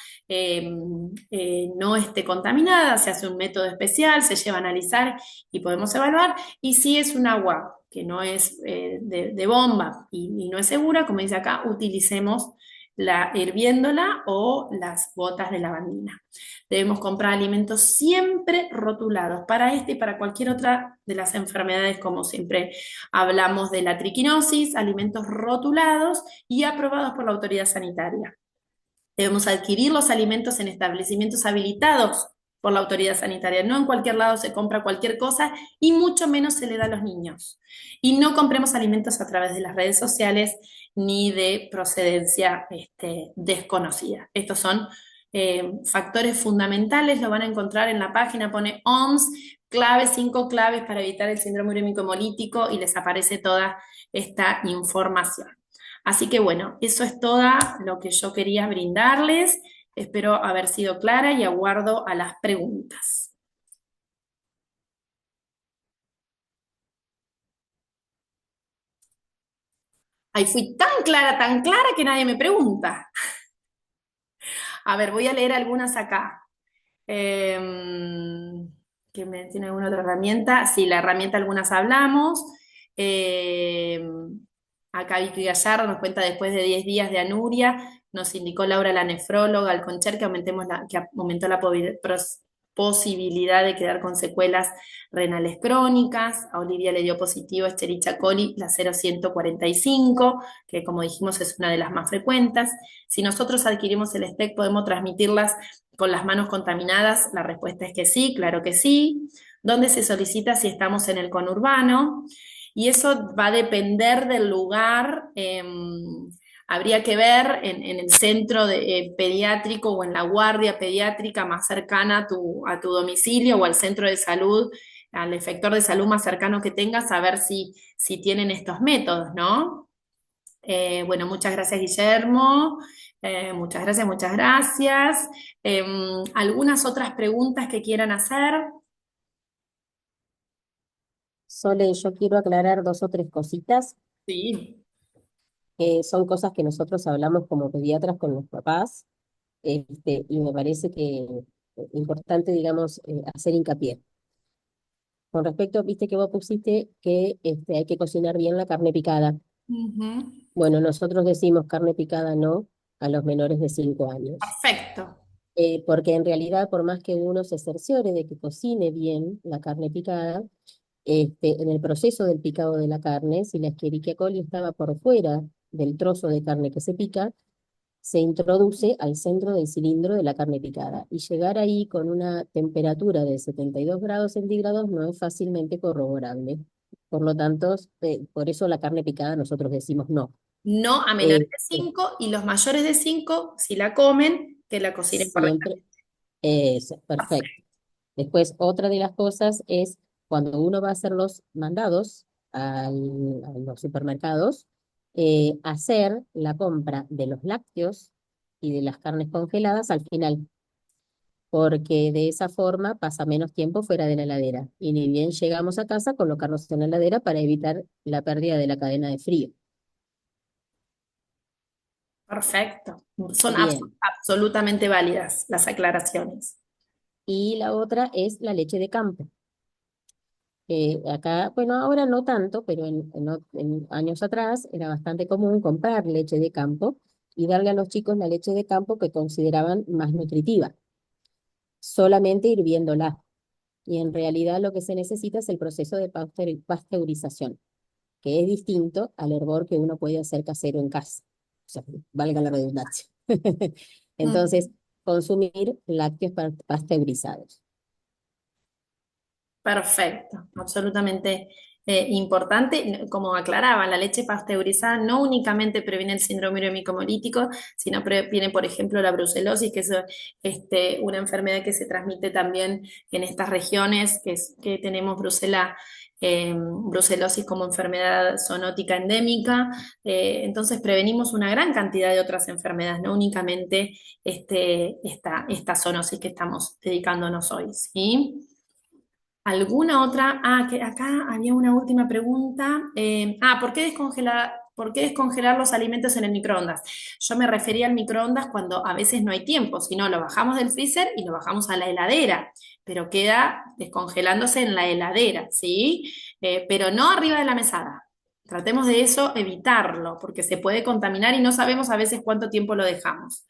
Speaker 1: no esté contaminada, se hace un método especial, se lleva a analizar y podemos evaluar. Y si es un agua que no es de bomba y no es segura, como dice acá, utilicemos la hirviéndola o las gotas de lavandina. Debemos comprar alimentos siempre rotulados para esta y para cualquier otra de las enfermedades, como siempre hablamos de la triquinosis, alimentos rotulados y aprobados por la autoridad sanitaria. Debemos adquirir los alimentos en establecimientos habilitados por la autoridad sanitaria. No en cualquier lado se compra cualquier cosa y mucho menos se le da a los niños. Y no compremos alimentos a través de las redes sociales ni de procedencia desconocida. Estos son factores fundamentales, lo van a encontrar en la página, pone OMS, claves, 5 claves para evitar el síndrome urémico hemolítico y les aparece toda esta información. Así que bueno, eso es todo lo que yo quería brindarles. Espero haber sido clara y aguardo a las preguntas. Ay, fui tan clara que nadie me pregunta. A ver, voy a leer algunas acá. ¿Que me tiene alguna otra herramienta? Sí, la herramienta algunas hablamos. Acá Vicky Gallardo nos cuenta después de 10 días de anuria, nos indicó Laura la nefróloga, al Concher, que aumentó la posibilidad de quedar con secuelas renales crónicas. A Olivia le dio positivo Escherichia coli, la 0145, que como dijimos es una de las más frecuentes. Si nosotros adquirimos el STEC, ¿podemos transmitirlas con las manos contaminadas? La respuesta es que sí, claro que sí. ¿Dónde se solicita si estamos en el conurbano? Y eso va a depender del lugar. Habría que ver en el centro pediátrico o en la guardia pediátrica más cercana a tu domicilio o al centro de salud, al efector de salud más cercano que tengas, a ver si tienen estos métodos, ¿no? Bueno, muchas gracias, Guillermo. Muchas gracias, muchas gracias. ¿Algunas otras preguntas que quieran hacer?
Speaker 3: Sole, yo quiero aclarar dos o tres cositas,
Speaker 1: Sí.
Speaker 3: que son cosas que nosotros hablamos como pediatras con los papás, y me parece que es importante, digamos, hacer hincapié. Con respecto, viste que vos pusiste que hay que cocinar bien la carne picada.
Speaker 1: Ujú.
Speaker 3: Bueno, nosotros decimos carne picada no a los menores de 5 años.
Speaker 1: Perfecto.
Speaker 3: Porque en realidad, por más que uno se cerciore de que cocine bien la carne picada, en el proceso del picado de la carne, si la Escherichia coli estaba por fuera del trozo de carne que se pica, se introduce al centro del cilindro de la carne picada. Y llegar ahí con una temperatura de 72 grados centígrados no es fácilmente corroborable. Por lo tanto, por eso la carne picada nosotros decimos no.
Speaker 1: No a menores de 5 y los mayores de 5, si la comen, que la cocinen
Speaker 3: Siempre
Speaker 1: correctamente.
Speaker 3: es perfecto. Después, otra de las cosas es cuando uno va a hacer los mandados a los supermercados, hacer la compra de los lácteos y de las carnes congeladas al final, porque de esa forma pasa menos tiempo fuera de la heladera. Y ni bien llegamos a casa, colocarlos en la heladera para evitar la pérdida de la cadena de frío.
Speaker 1: Perfecto. Son
Speaker 3: Bien.
Speaker 1: absolutamente válidas las aclaraciones.
Speaker 3: Y la otra es la leche de campo. Acá, bueno, ahora no tanto, pero en años atrás era bastante común comprar leche de campo y darle a los chicos la leche de campo que consideraban más nutritiva, solamente hirviéndola. Y en realidad lo que se necesita es el proceso de pasteurización, que es distinto al hervor que uno puede hacer casero en casa. O sea, valga la redundancia. Entonces,
Speaker 1: Mm.
Speaker 3: consumir lácteos pasteurizados.
Speaker 1: Perfecto, absolutamente importante. Como aclaraba, la leche pasteurizada no únicamente previene el síndrome urémico hemolítico, sino previene, por ejemplo, la brucelosis, que es una enfermedad que se transmite también en estas regiones, que tenemos brucelosis como enfermedad zoonótica endémica. Entonces, prevenimos una gran cantidad de otras enfermedades, no únicamente esta zoonosis que estamos dedicándonos hoy, ¿sí? ¿Alguna otra? Ah, que acá había una última pregunta. ¿Por qué descongelar los alimentos en el microondas? Yo me refería al microondas cuando a veces no hay tiempo, sino lo bajamos del freezer y lo bajamos a la heladera, pero queda descongelándose en la heladera, ¿sí? Pero no arriba de la mesada. Tratemos de eso, evitarlo, porque se puede contaminar y no sabemos a veces cuánto tiempo lo dejamos.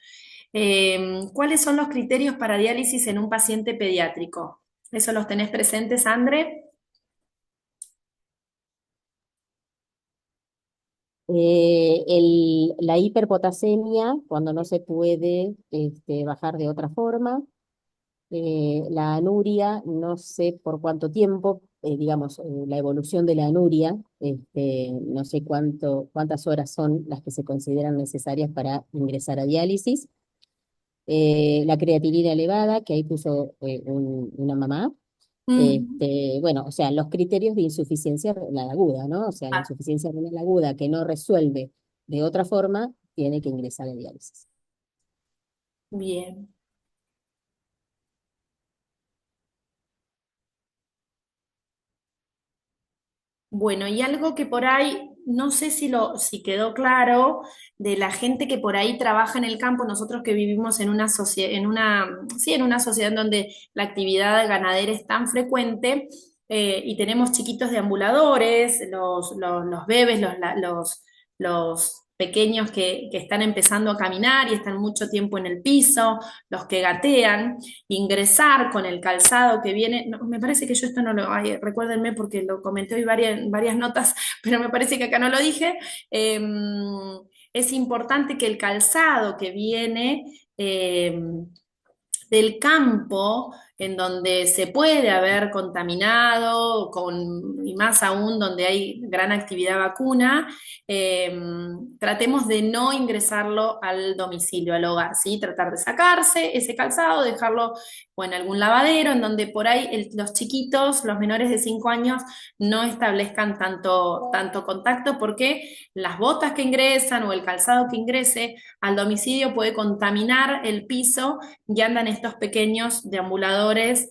Speaker 1: ¿Cuáles son los criterios para diálisis en un paciente pediátrico? ¿Eso los tenés presentes, André?
Speaker 3: La hiperpotasemia, cuando no se puede bajar de otra forma. La anuria, no sé por cuánto tiempo, digamos, la evolución de la anuria, no sé cuántas horas son las que se consideran necesarias para ingresar a diálisis. La creatinina elevada, que ahí puso una mamá.
Speaker 1: Mm.
Speaker 3: Bueno, o sea, los criterios de insuficiencia renal aguda, ¿no? O sea, la
Speaker 1: Ah,
Speaker 3: insuficiencia renal aguda que no resuelve de otra forma, tiene que ingresar a diálisis.
Speaker 1: bien. Bueno, y algo que por ahí, no sé si quedó claro, de la gente que por ahí trabaja en el campo, nosotros que vivimos en una sí, en una sociedad en donde la actividad ganadera es tan frecuente, y tenemos chiquitos deambuladores, los bebés, los pequeños que están empezando a caminar y están mucho tiempo en el piso, los que gatean, ingresar con el calzado que viene. No, me parece que yo esto no lo, ay, recuérdenme porque lo comenté hoy varias notas, pero me parece que acá no lo dije. Eh, es importante que el calzado que viene del campo, en donde se puede haber contaminado, y más aún donde hay gran actividad vacuna, eh, tratemos de no ingresarlo al domicilio, al hogar, ¿sí? Tratar de sacarse ese calzado, dejarlo o en algún lavadero, en donde por ahí los chiquitos, los menores de 5 años, no establezcan tanto contacto, porque las botas que ingresan o el calzado que ingrese al domicilio puede contaminar el piso y andan estos pequeños deambuladores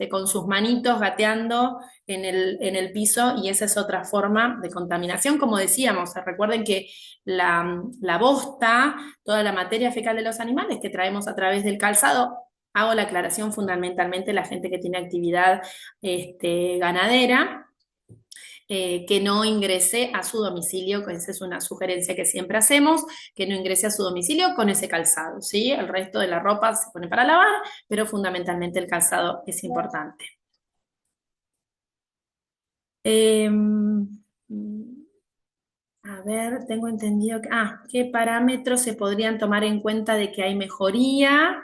Speaker 1: con sus manitos gateando en el piso, y esa es otra forma de contaminación. Como decíamos, recuerden que la bosta, toda la materia fecal de los animales que traemos a través del calzado, hago la aclaración fundamentalmente la gente que tiene actividad ganadera, que no ingrese a su domicilio, que esa es una sugerencia que siempre hacemos, que no ingrese a su domicilio con ese calzado, ¿sí? El resto de la ropa se pone para lavar, pero fundamentalmente el calzado es importante. Eh, a ver, tengo entendido ¿qué parámetros se podrían tomar en cuenta de que hay mejoría?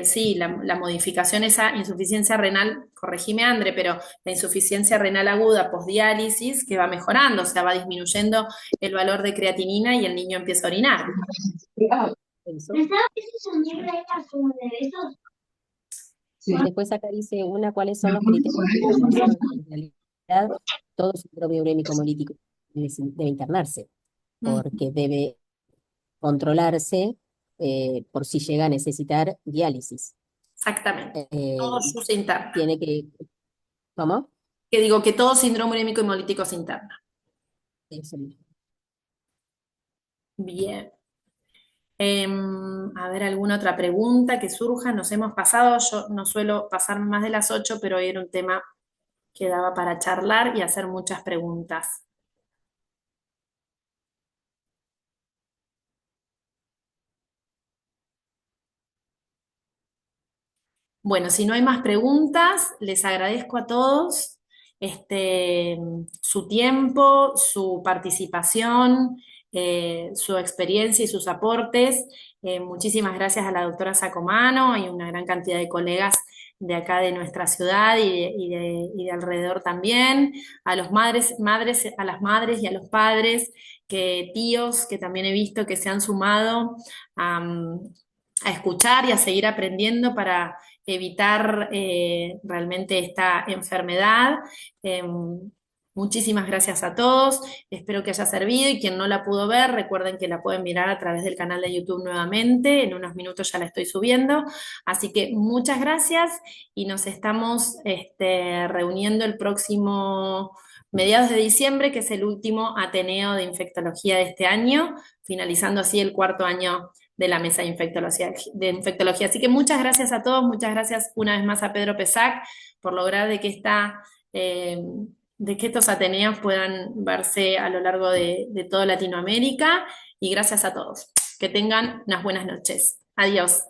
Speaker 1: Sí, la modificación, esa insuficiencia renal, corregime André, pero la insuficiencia renal aguda postdiálisis que va mejorando, o sea, va disminuyendo el valor de creatinina y el niño empieza a orinar.
Speaker 3: Eso. Después acá dice cuáles son los criterios de internación. En realidad, todo síndrome urémico hemolítico debe internarse,
Speaker 1: Mm,
Speaker 3: porque debe controlarse por si llega a necesitar diálisis.
Speaker 1: exactamente.
Speaker 3: Eh,
Speaker 1: Todo se interna.
Speaker 3: tiene que, ¿cómo?
Speaker 1: Que digo que todo síndrome urémico hemolítico se interna.
Speaker 3: Eso mismo.
Speaker 1: Bien. A ver, alguna otra pregunta que surja. Nos hemos pasado, yo no suelo pasar más de las 8, pero hoy era un tema daba para charlar y hacer muchas preguntas. Bueno, si no hay más preguntas, les agradezco a todos su tiempo, su participación, su experiencia y sus aportes. Muchísimas gracias a la doctora Sacomano y una gran cantidad de colegas de acá de nuestra ciudad y de alrededor también, a los a las madres y a los padres, tíos que también he visto que se han sumado a, a escuchar y a seguir aprendiendo para evitar realmente esta enfermedad. Muchísimas gracias a todos, espero que haya servido y quien no la pudo ver, recuerden que la pueden mirar a través del canal de YouTube nuevamente, en unos minutos ya la estoy subiendo, así que muchas gracias y nos estamos reuniendo el próximo mediados de diciembre, que es el último Ateneo de Infectología de este año, finalizando así el cuarto año de la mesa de infectología. Así que muchas gracias a todos, muchas gracias una vez más a Pedro Pesac por lograr de que estos Ateneos puedan verse a lo largo de toda Latinoamérica y gracias a todos. Que tengan unas buenas noches. Adiós.